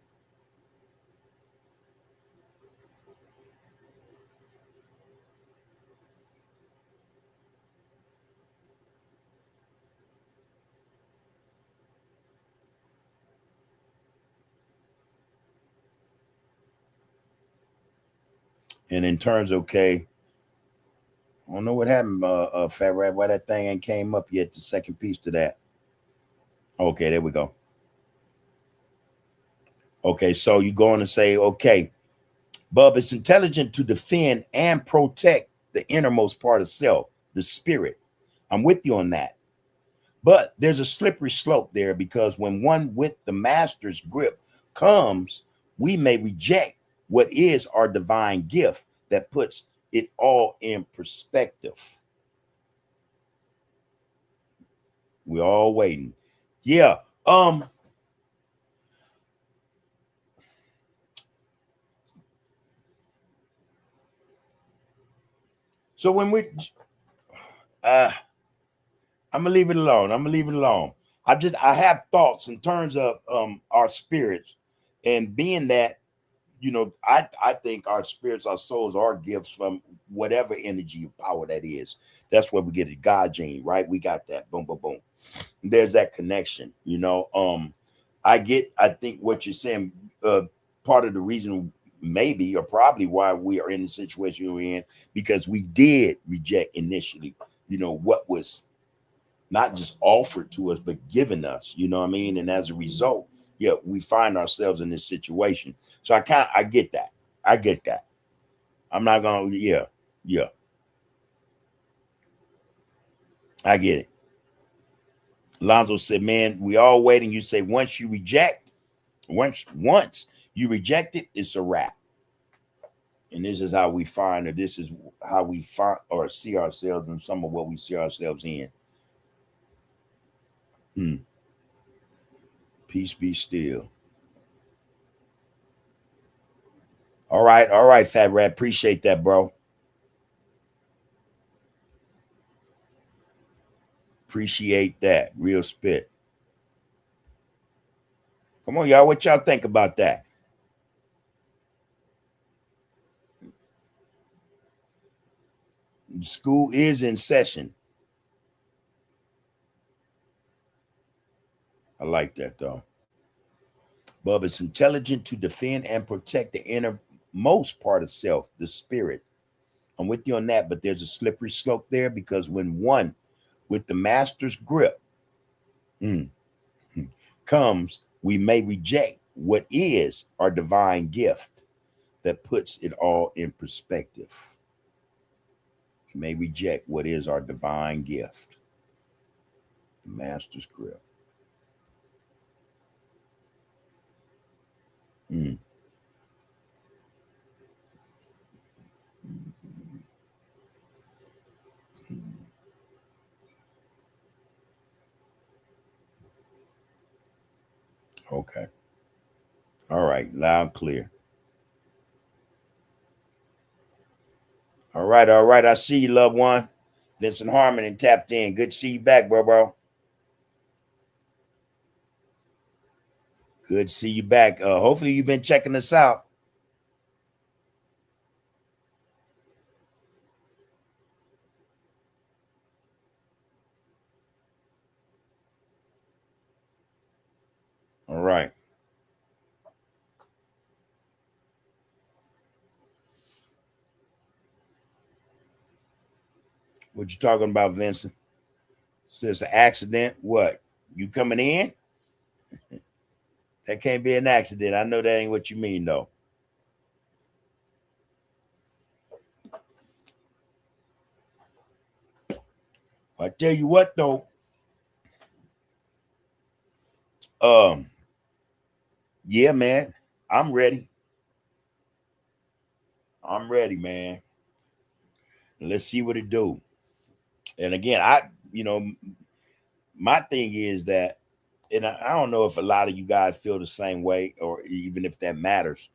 And in terms of, okay, I don't know what happened, Fat Rat, why that thing ain't came up yet, the second piece to that. Okay, there we go. Okay, so you going to say, okay, Bub, it's intelligent to defend and protect the innermost part of self, the spirit. I'm with you on that. But there's a slippery slope there, because when one with the master's grip comes, we may reject what is our divine gift that puts it all in perspective. We're all waiting. Yeah. So when I'm gonna leave it alone. I have thoughts in terms of our spirits, and being that, I think our spirits, our souls, our gifts from whatever energy or power that is. That's where we get it. God gene, right? We got that. Boom, boom, boom. There's that connection. I think what you're saying, part of the reason maybe or probably why we are in the situation we're in, because we did reject initially, what was not just offered to us, but given us, you know what I mean? And as a result, yeah, we find ourselves in this situation. So I get that. I get that. I'm not gonna, yeah, I get it. Lonzo said, man, we all waiting. You say once you reject it, it's a wrap. And this is how we find, or this is how we find or see ourselves in some of what we see ourselves in. Peace be still. All right, Fat Rat. Appreciate that, bro. Appreciate that. Real spit. Come on, y'all. What y'all think about that? School is in session. I like that, though. Bub, it's intelligent to defend and protect the innermost part of self, the spirit. I'm with you on that, but there's a slippery slope there, because when one with the master's grip comes, we may reject what is our divine gift that puts it all in perspective. We may reject what is our divine gift, the master's grip. Okay. All right. Loud, clear. All right, all right. I see you, loved one. Vincent Harmon and tapped in. Good to see you back, bro. Good to see you back. Hopefully you've been checking us out. All right. What you talking about, Vincent? Says an accident. What? You coming in? That can't be an accident. I know that ain't what you mean, though. I tell you what, though. Yeah, man. I'm ready. I'm ready, man. Let's see what it do. And again, my thing is that, and I don't know if a lot of you guys feel the same way, or even if that matters.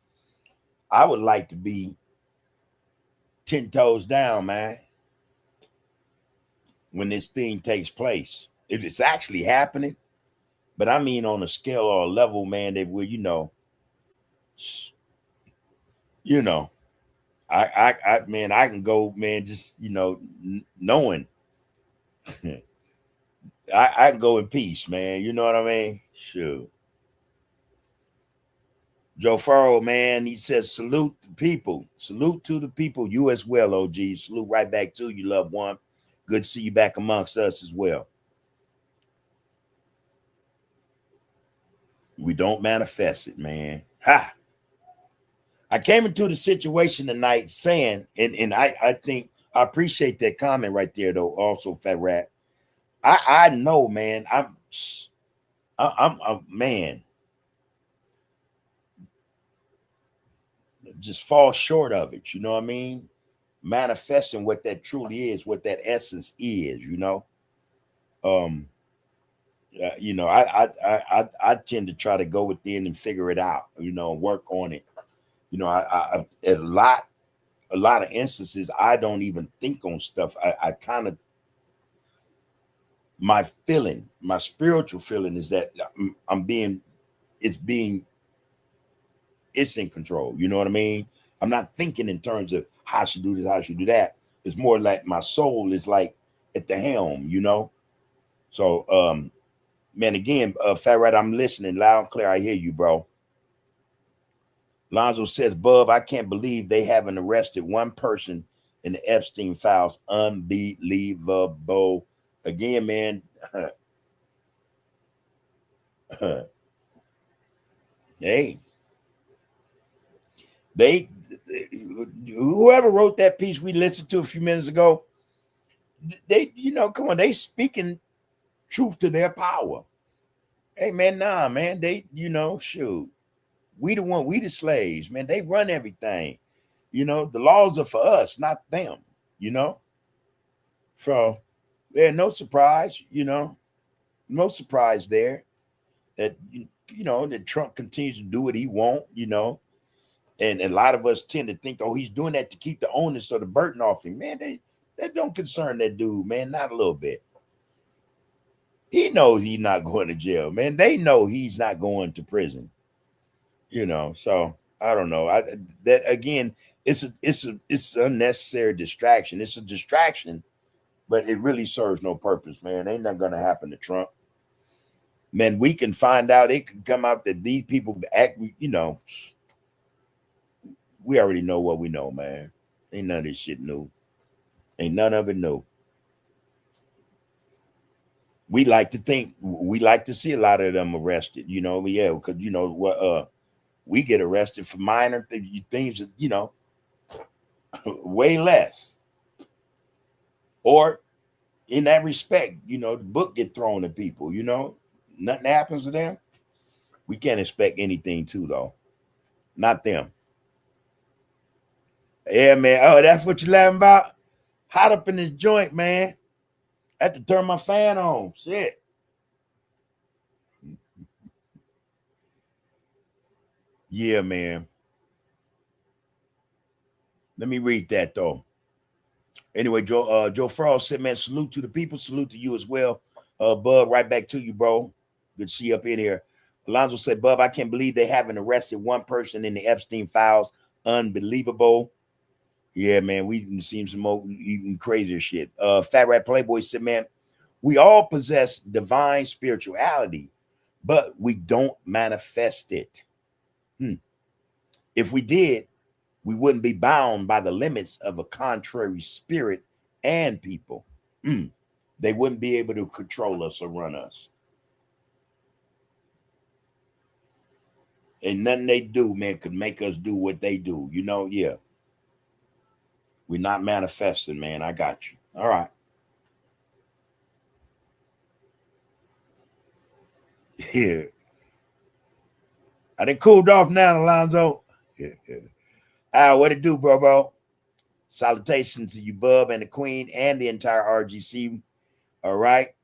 I would like to be 10 toes down, man, when this thing takes place. If it's actually happening, but I mean on a scale or a level, man, that will, you know, man, I can go, man, just, knowing I can go in peace, man. You know what I mean? Sure. Joe Farrell, man, he says, salute the people. Salute to the people. You as well, OG. Salute right back to you, loved one. Good to see you back amongst us as well. We don't manifest it, man. Ha! I came into the situation tonight saying, and I think I appreciate that comment right there, though, also, Fat Rat. I know, man. I'm man, just fall short of it. You know what I mean? Manifesting what that truly is, what that essence is. Um, I tend to try to go within and figure it out. Work on it. I at a lot of instances, I don't even think on stuff. I kind of my spiritual feeling is that it's in control. You know what I mean? I'm not thinking in terms of how I should do this, how I should do that. It's more like my soul is like at the helm. So, man, again, Fat Rat, I'm listening loud and clear. I hear you, bro. Lonzo says, Bub, I can't believe they haven't arrested one person in the Epstein files. Unbelievable. Again, man. Hey, they whoever wrote that piece we listened to a few minutes ago, they, come on, they speaking truth to their power. Hey, man, nah, man, they, shoot, we the slaves, man. They run everything. The laws are for us, not them. you know so yeah, no surprise, no surprise there that that Trump continues to do what he won't. And a lot of us tend to think, oh, he's doing that to keep the onus or the burden off him. Man, that don't concern that dude, man, not a little bit. He knows he's not going to jail, man. They know he's not going to prison. So I don't know. That again, it's unnecessary distraction. It's a distraction, but it really serves no purpose, man. Ain't nothing gonna happen to Trump. Man, we can find out, it could come out that these people act, we already know what we know, man. Ain't none of this shit new. Ain't none of it new. We like to see a lot of them arrested, yeah, because what we get arrested for minor things, way less. Or in that respect, the book get thrown at people, nothing happens to them. We can't expect anything too, though. Not them. Yeah, man. Oh, that's what you laughing about? Hot up in this joint, man. I had to turn my fan on. Shit. Yeah, man. Let me read that though. Anyway, Joe Frost said, man, salute to the people, salute to you as well. Bub, right back to you, bro. Good to see you up in here. Alonzo said, Bub, I can't believe they haven't arrested one person in the Epstein files. Unbelievable. Yeah, man, we've seen some more even crazier shit. Fat Rat Playboy said, man, we all possess divine spirituality, but we don't manifest it. If we did, we wouldn't be bound by the limits of a contrary spirit and people. They wouldn't be able to control us or run us. And nothing they do, man, could make us do what they do. You know, yeah. We're not manifesting, man. I got you. All right. Yeah. I done cooled off now, Alonzo. Yeah. What it do, bro? Salutations to you, Bub, and the Queen, and the entire RGC. All right.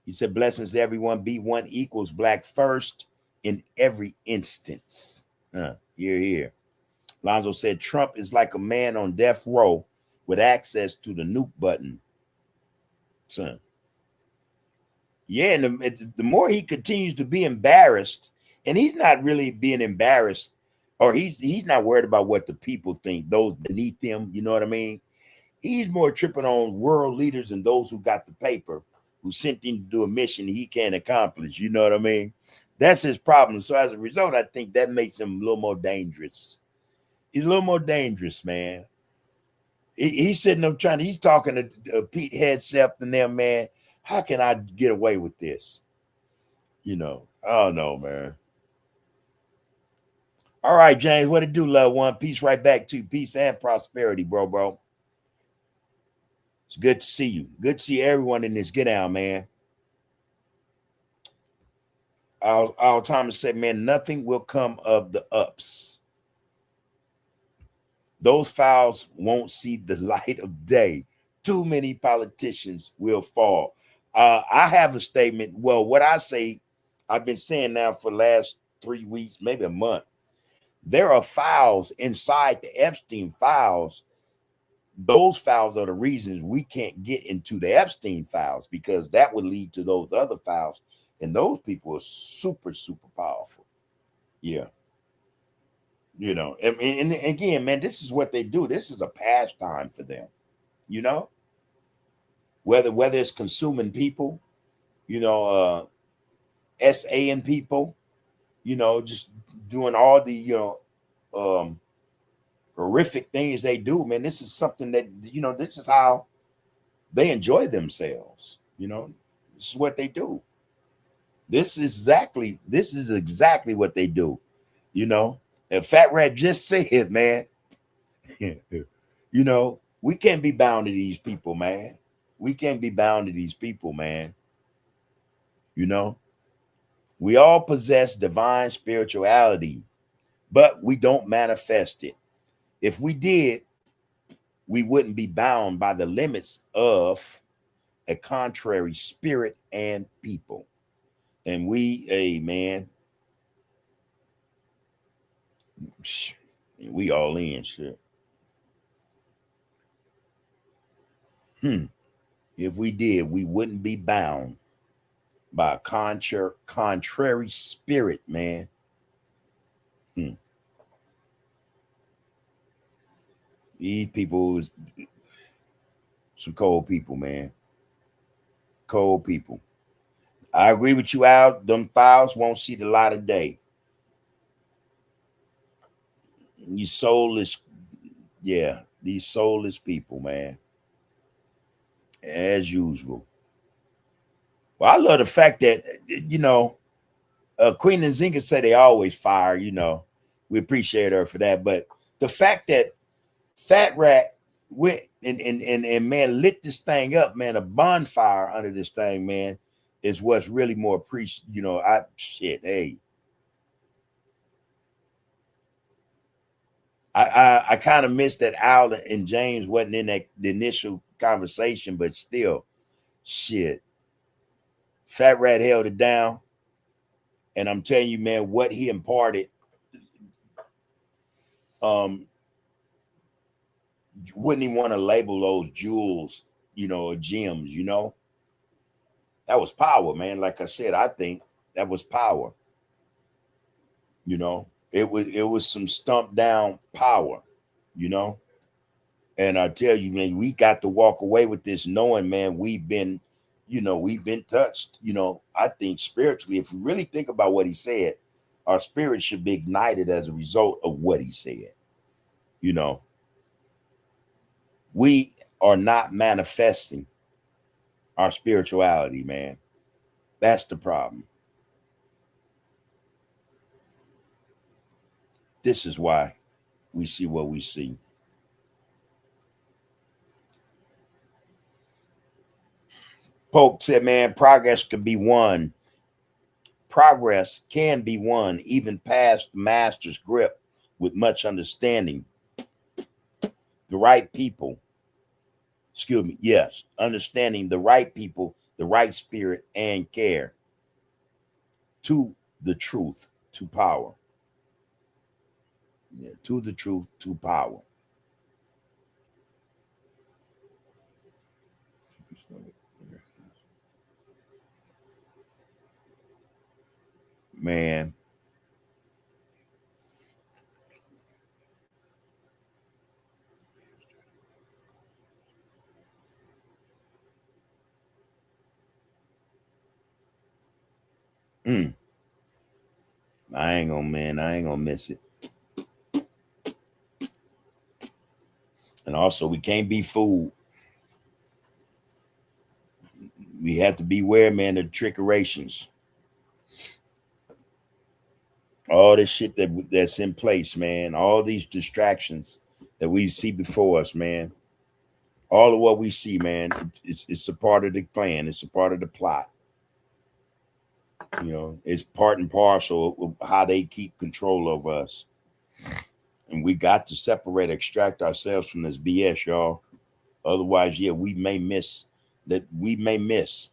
He said, blessings to everyone. B1 equals black first in every instance. Here. Lonzo said, Trump is like a man on death row with access to the nuke button. Son. Yeah, and the more he continues to be embarrassed, and he's not really being embarrassed, or he's not worried about what the people think, those beneath him, you know what I mean? He's more tripping on world leaders and those who got the paper, who sent him to do a mission he can't accomplish, you know what I mean? That's his problem. So as a result, I think that makes him a little more dangerous. He's a little more dangerous, man. He's sitting up he's talking to Pete Hegseth and them, man. How can I get away with this? You know, I don't know, man. All right, James, what it do, love one? Peace right back to you. Peace and prosperity, bro. It's good to see you. Good to see everyone in this get down, man. Our Thomas said, man, nothing will come of the ups. Those files won't see the light of day. Too many politicians will fall. I have a statement. Well, what I say, I've been saying now for the last 3 weeks, maybe a month. There are files inside the Epstein files. Those files are the reasons we can't get into the Epstein files, because that would lead to those other files. And those people are super, super powerful. Yeah. You know, and again, man, this is what they do. This is a pastime for them, you know, whether it's consuming people, you know, SAing people, you know, just doing all the, you know, horrific things they do, man. This is something that, you know, this is how they enjoy themselves. You know, this is what they do. This is exactly what they do, you know. And Fat Rat just said, man, you know, we can't be bound to these people, man. We can't be bound to these people, man. You know, we all possess divine spirituality, but we don't manifest it. If we did, we wouldn't be bound by the limits of a contrary spirit and people. And man, we all in shit. If we did, we wouldn't be bound by a contrary spirit, man. These people, some cold people, man. Cold people. I agree with you, Al. Them files won't see the light of day. These soulless, yeah, these soulless people, man. As usual. Well, I love the fact that, you know, Queen and Zinga said they always fire, you know. We appreciate her for that. But the fact that Fat Rat went and man lit this thing up, man, a bonfire under this thing, man, is what's really more appreciated. You know, I kind of missed that Al and James wasn't in the initial conversation, but still, shit. Fat Rat held it down. And I'm telling you, man, what he imparted, You wouldn't even want to label those jewels, or gems, That was power, man. Like I said, I think that was power. It was some stumped down power, you know. And I tell you, man, we got to walk away with this knowing, man, we've been touched. I think spiritually, if we really think about what he said, our spirit should be ignited as a result of what he said. You know, we are not manifesting our spirituality, man. That's the problem. This is why we see what we see. Pope said, man, progress can be won. Progress can be won even past the master's grip with much understanding. The right people, yes, understanding the right people, the right spirit and care to the truth, to power. Yeah, to the truth, to power. Man. Mm. I ain't gonna miss it. And also, we can't be fooled. We have to beware, man, of trickerations. All this shit that's in place, man. All these distractions that we see before us, man. All of what we see, man, it's a part of the plan. It's a part of the plot. It's part and parcel of how they keep control over us. And we got to separate, extract ourselves from this BS, y'all. Otherwise, yeah, we may miss, what's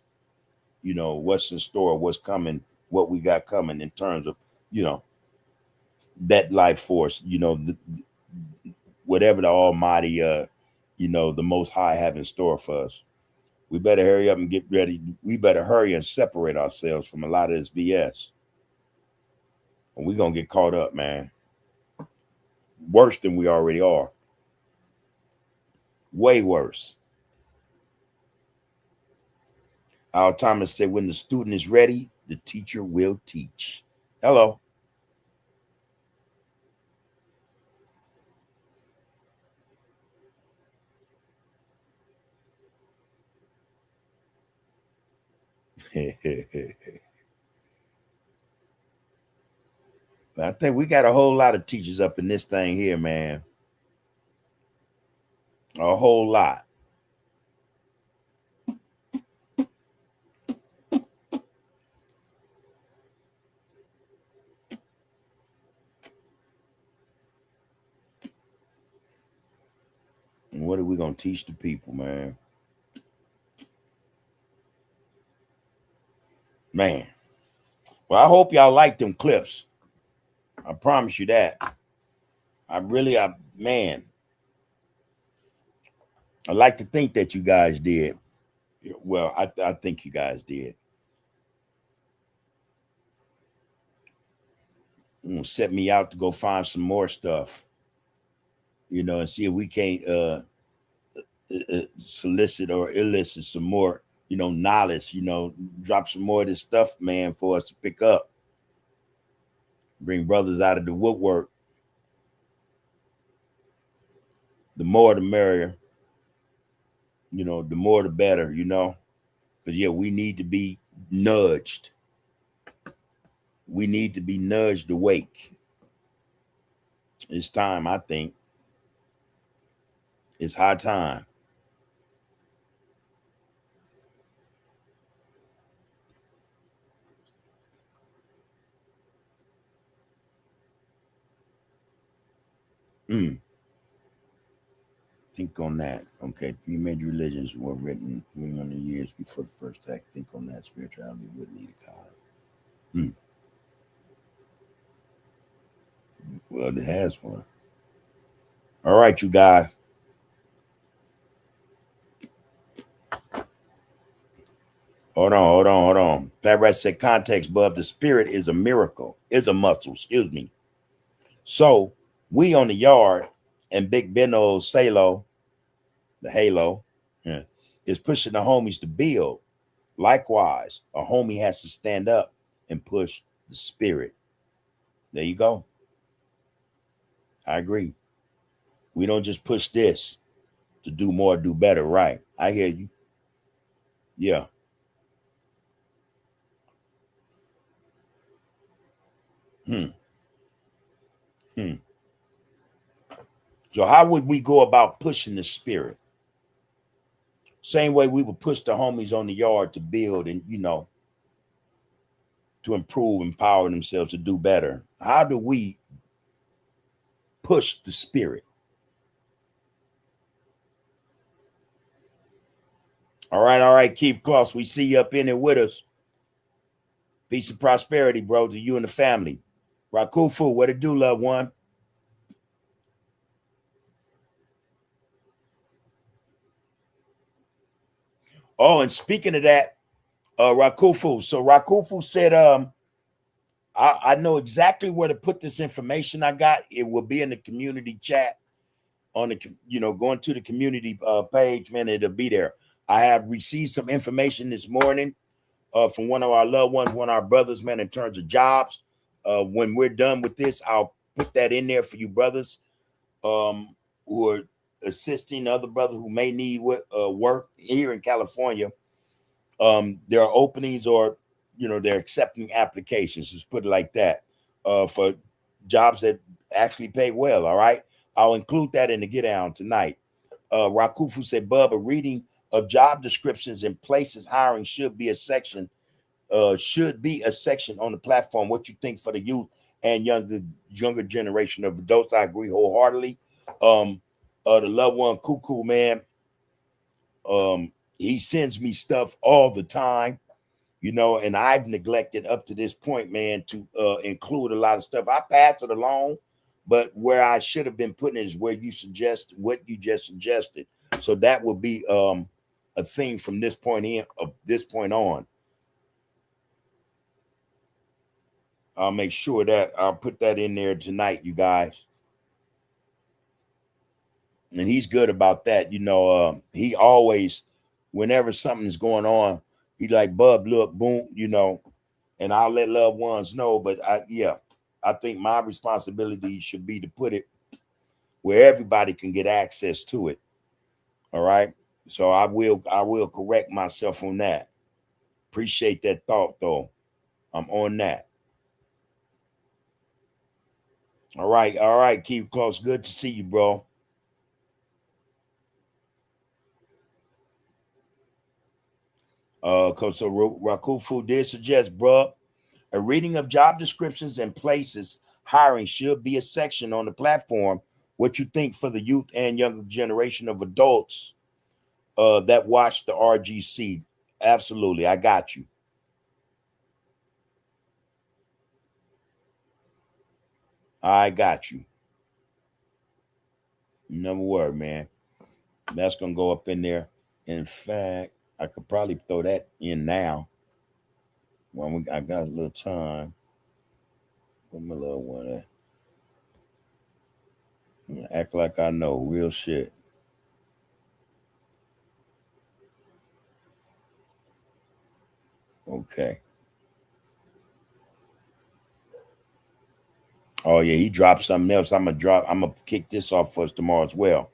in store, what's coming, what we got coming in terms of, that life force, whatever the almighty, the most high have in store for us. We better hurry up and get ready. We better hurry and separate ourselves from a lot of this BS. And we're going to get caught up, man. Worse than we already are. Way worse. Our Thomas said, when the student is ready, the teacher will teach. Hello. I think we got a whole lot of teachers up in this thing here, man. A whole lot. And what are we going to teach the people, man? Man. Well, I hope y'all like them clips. I promise you that. Man, I like to think that you guys did. Well, I think you guys did. Set me out to go find some more stuff, and see if we can't solicit or elicit some more, knowledge, drop some more of this stuff, man, for us to pick up. Bring brothers out of the woodwork. The more the merrier. The more the better, because yeah, we need to be nudged. We need to be nudged awake. It's time, I think. It's high time. Think on that. Okay. 3 major religions were written 300 years before the first act. Think on that. Spirituality would need a God. Well, it has one. All right, you guys. Hold on. Fat Rat said context, Bub. The spirit is a miracle, is a muscle, excuse me. So we on the yard and Big Benno Salo, the halo, yeah, is pushing the homies to build. Likewise, a homie has to stand up and push the spirit. There you go. I agree. We don't just push this to do more, do better. Right. I hear you. Yeah. Hmm. Hmm. So how would we go about pushing the spirit? Same way we would push the homies on the yard to build and, to improve, empower themselves to do better. How do we push the spirit? All right, Keith Kloss, we see you up in it with us. Peace and prosperity, bro, to you and the family. Rakufu, what it do, loved one? Oh, and speaking of that, Rakufu. So Rakufu said, I know exactly where to put this information I got. It will be in the community chat on the, going to the community page, man, it'll be there. I have received some information this morning from one of our loved ones, one of our brothers, man, in terms of jobs. When we're done with this, I'll put that in there for you brothers who are assisting other brothers who may need work here in California. There are openings or, they're accepting applications, just put it like that, for jobs that actually pay well. All right. I'll include that in the get down tonight. Rakufu said, Bub, a reading of job descriptions and places hiring should be a section on the platform. What you think for the youth and younger generation of adults? I agree wholeheartedly. The loved one, Cuckoo, man, he sends me stuff all the time, and I've neglected up to this point, man, to include a lot of stuff. I pass it along, but where I should have been putting it is where you suggest what you just suggested. So that would be a thing from this point on. I'll make sure that I'll put that in there tonight, you guys. And he's good about that. He always, whenever something's going on, he's like, Bub, look, boom, and I'll let loved ones know. But I think my responsibility should be to put it where everybody can get access to it. All right. So I will correct myself on that. Appreciate that thought, though. I'm on that. All right. Keep close. Good to see you, bro. Cause so Rakufu did suggest, bro, a reading of job descriptions and places hiring should be a section on the platform. What you think for the youth and younger generation of adults that watch the RGC? Absolutely, I got you. I got you. Never word, man. That's gonna go up in there. In fact, I could probably throw that in now. When I got a little time. Put my little one at. Act like I know real shit. Okay. Oh yeah, he dropped something else. I'm gonna kick this off for us tomorrow as well.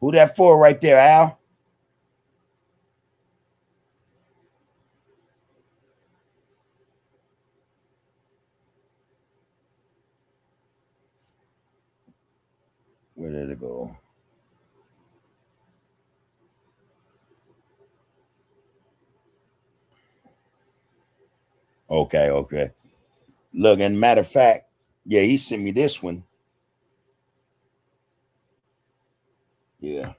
Who that for right there, Al? Where did it go? Okay. Look, and matter of fact, yeah, he sent me this one. Yeah.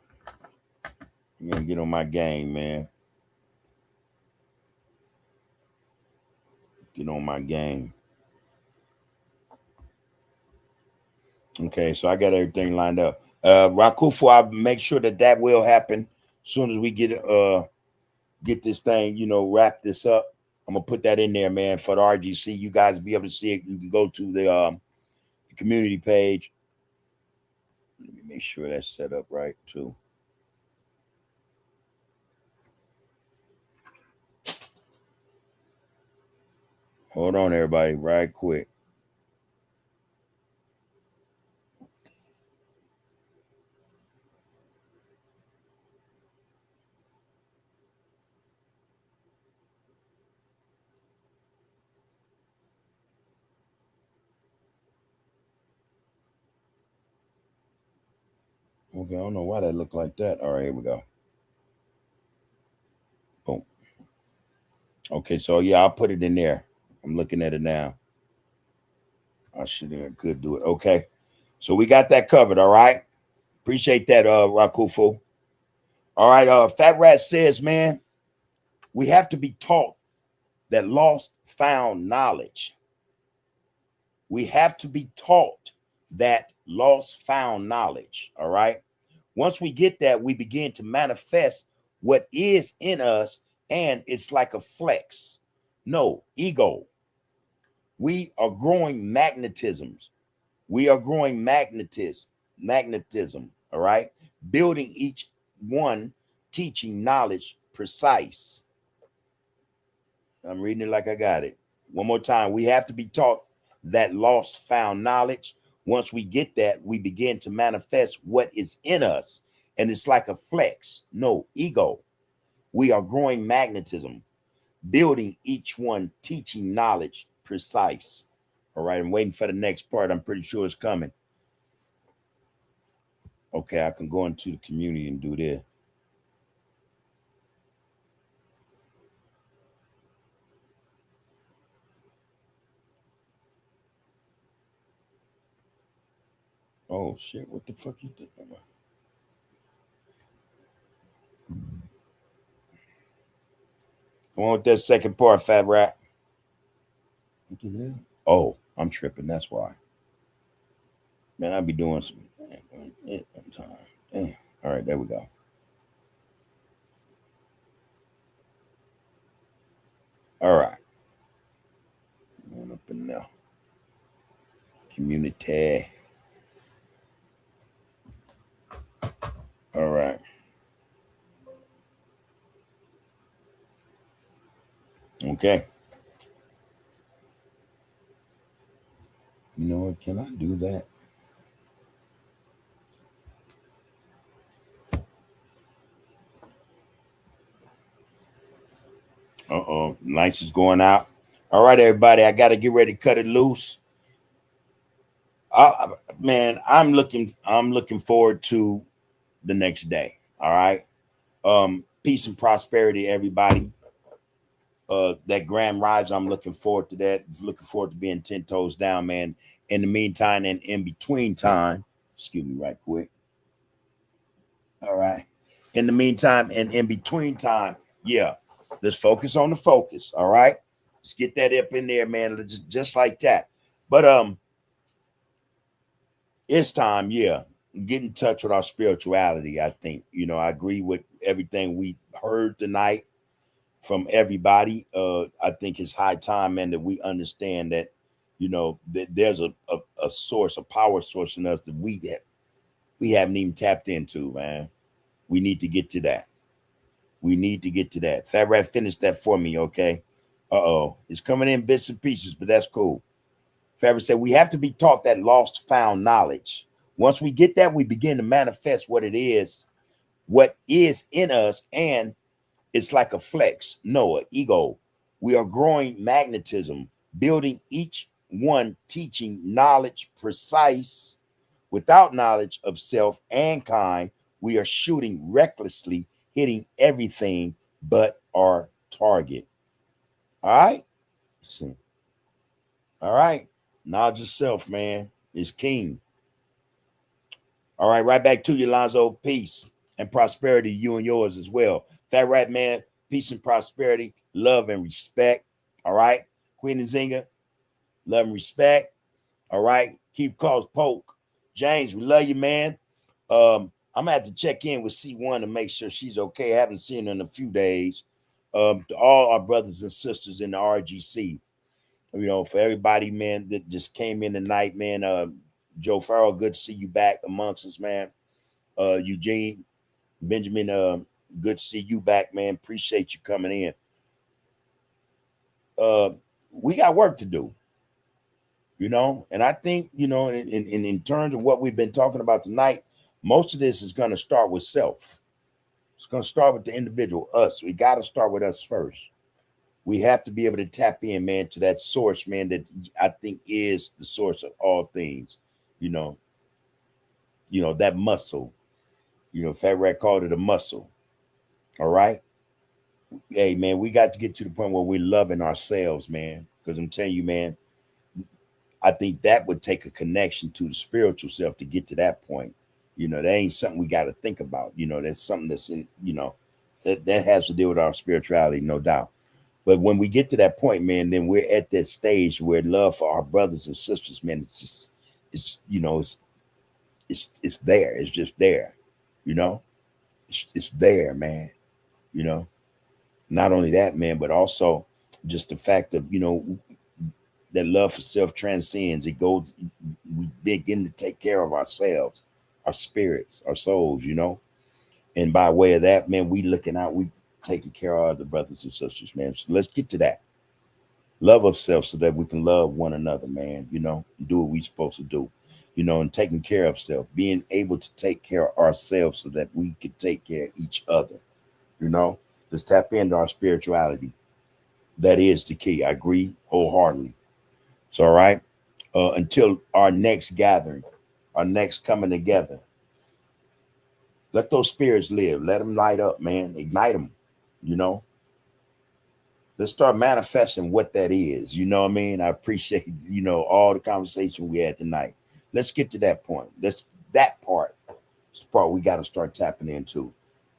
I'm gonna get on my game, man. Get on my game. Okay, so I got everything lined up. Rakufu, I'll make sure that will happen as soon as we get this thing, wrap this up. I'm gonna put that in there, man, for the RGC. You guys be able to see it. You can go to the community page. Let me make sure that's set up right too. Hold on, everybody, right quick. Okay, I don't know why that looked like that. All right, here we go. Boom. Okay, so yeah, I'll put it in there. I'm looking at it now. I could do it. Okay, so we got that covered. All right, appreciate that, Rakufu. All right, Fat Rat says, man, we have to be taught that lost found knowledge. We have to be taught that lost found knowledge. All right. Once we get that, we begin to manifest what is in us, and it's like a flex. No, ego. We are growing magnetisms. We are growing magnetism. All right. Building each one, teaching knowledge precise. I'm reading it like I got it. One more time. We have to be taught that lost found knowledge. Once we get that, we begin to manifest what is in us. And it's like a flex. No, ego. We are growing magnetism, building each one, teaching knowledge precise. All right. I'm waiting for the next part. I'm pretty sure it's coming. Okay. I can go into the community and do this. Oh, shit. What the fuck you doing? Come on with that second part, Fat Rat. What the hell? Oh, I'm tripping. That's why. Man, I'll be doing some time. Damn. All right, there we go. All right. Going up in there. Community. All right. Okay. You know what? Can I do that? Uh-oh. Lights is going out. All right, everybody. I got to get ready to cut it loose. Man, I'm looking forward to the next day. All right. Peace and prosperity, everybody. That grand rise, I'm looking forward to that. Looking forward to being 10 toes down, man. In the meantime and in between time, excuse me right quick. All right. In the meantime and in between time, yeah, let's focus on the focus. All right. Let's get that up in there, man. Just like that. But it's time, yeah. Get in touch with our spirituality. I think, I agree with everything we heard tonight from everybody. I think it's high time, man, that we understand that, that there's a source, a power source in us that we haven't even tapped into, man. We need to get to that. We need to get to that. Fat Rat, finish that for me, okay? Uh-oh. It's coming in bits and pieces, but that's cool. Fat Rat said we have to be taught that lost found knowledge. Once we get that, we begin to manifest what is in us, and it's like a flex. No, ego. We are growing magnetism, building each one, teaching knowledge precise. Without knowledge of self and kind, we are shooting recklessly, hitting everything but our target. All right? All right. Knowledge of self, man, is king. All right, right back to you, Lonzo. Peace and prosperity, you and yours as well. Fat Rat, man, peace and prosperity, love and respect. All right. Queen and Zinga, love and respect. All right. Keep Claus Polk. James, we love you, man. I'm gonna have to check in with C1 to make sure she's okay. I haven't seen her in a few days. To all our brothers and sisters in the RGC, for everybody, man, that just came in tonight, man. Joe Farrell, good to see you back amongst us, man. Eugene, Benjamin, good to see you back, man. Appreciate you coming in. We got work to do, and I think, in terms of what we've been talking about tonight, most of this is going to start with self. It's going to start with the individual, us. We got to start with us first. We have to be able to tap in, man, to that source, man, that I think is the source of all things. That muscle. Fat Rat called it a muscle. All right. Hey, man, we got to get to the point where we're loving ourselves, man. Because I'm telling you, man, I think that would take a connection to the spiritual self to get to that point. That ain't something we got to think about. That's something that's in, that has to deal with our spirituality, no doubt. But when we get to that point, man, then we're at that stage where love for our brothers and sisters, man, it's there. It's just there, it's there, man. Not only that, man, but also just the fact of, that love for self transcends. It goes, we begin to take care of ourselves, our spirits, our souls, and by way of that, man, we looking out, we taking care of the brothers and sisters, man. So let's get to that love of self so that we can love one another, man, do what we're supposed to do, and taking care of self, being able to take care of ourselves so that we can take care of each other, let's tap into our spirituality. That is the key. I agree wholeheartedly. So, all right. Until our next gathering, our next coming together, let those spirits live. Let them light up, man. Ignite them, Let's start manifesting what that is. You know what I mean? I appreciate, all the conversation we had tonight. Let's get to that point. That part is the part we got to start tapping into.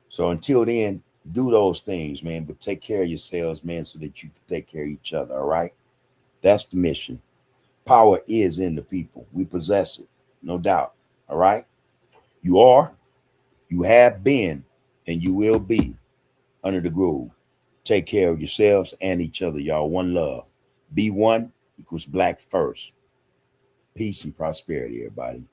So until then, do those things, man, but take care of yourselves, man, so that you can take care of each other. All right. That's the mission. Power is in the people. We possess it. No doubt. All right. You are, you have been, and you will be under the groove. Take care of yourselves and each other, y'all. One love. Be one equals black first. Peace and prosperity, everybody.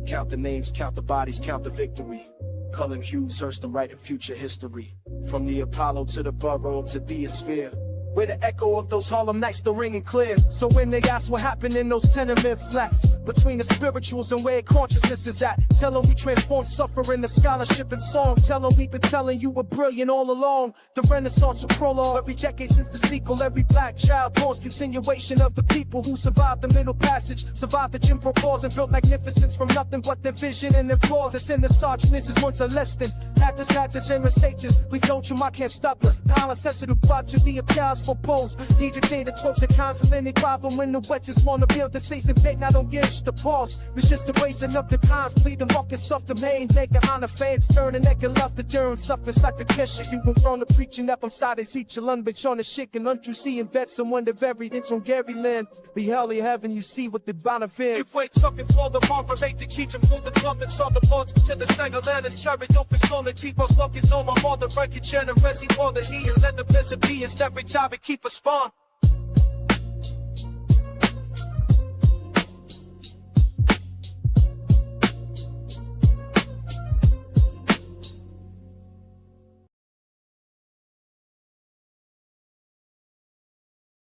Count the names, count the bodies, count the victory. Cullen Hughes, Hurst, and writing future history. From the Apollo to the Borough to the Sphere. Where the echo of those Harlem nights still ringing clear. So when they ask what happened in those tenement flats, between the spirituals and where consciousness is at, tell them we transform suffering to scholarship and song. Tell them we've been telling you we're brilliant all along. The Renaissance will prologue every decade since the sequel. Every black child born's continuation of the people who survived the Middle Passage, survived the Jim Crow laws, and built magnificence from nothing but their vision and their flaws. That's in the sergeant. Is once a less than actors, hazards, and mistakes. Please don't you, I can't stop us. Power sensitive, but you the applause for polls. Agitated talks and counseling, they problem when the wet just wanna build the safe and bait. Now don't get the pause. It's just the raising up the times, plead the markets off the main. Make it on the fans, turn and neck and love the durn. Suffer like the kesha. You were wrong to preaching up on side as each alone, bitch on the shit and untrue seeing vets and wonder very it's on Gary Land. Be hell in heaven, you see what the bonafide. You wait something for the marker, make to keep him through the trumpets on the boards to the singer land is carried open slowly. Keep us lucky on my mother, break it generous, more than he and let the peasant be. Every time we keep a spawn.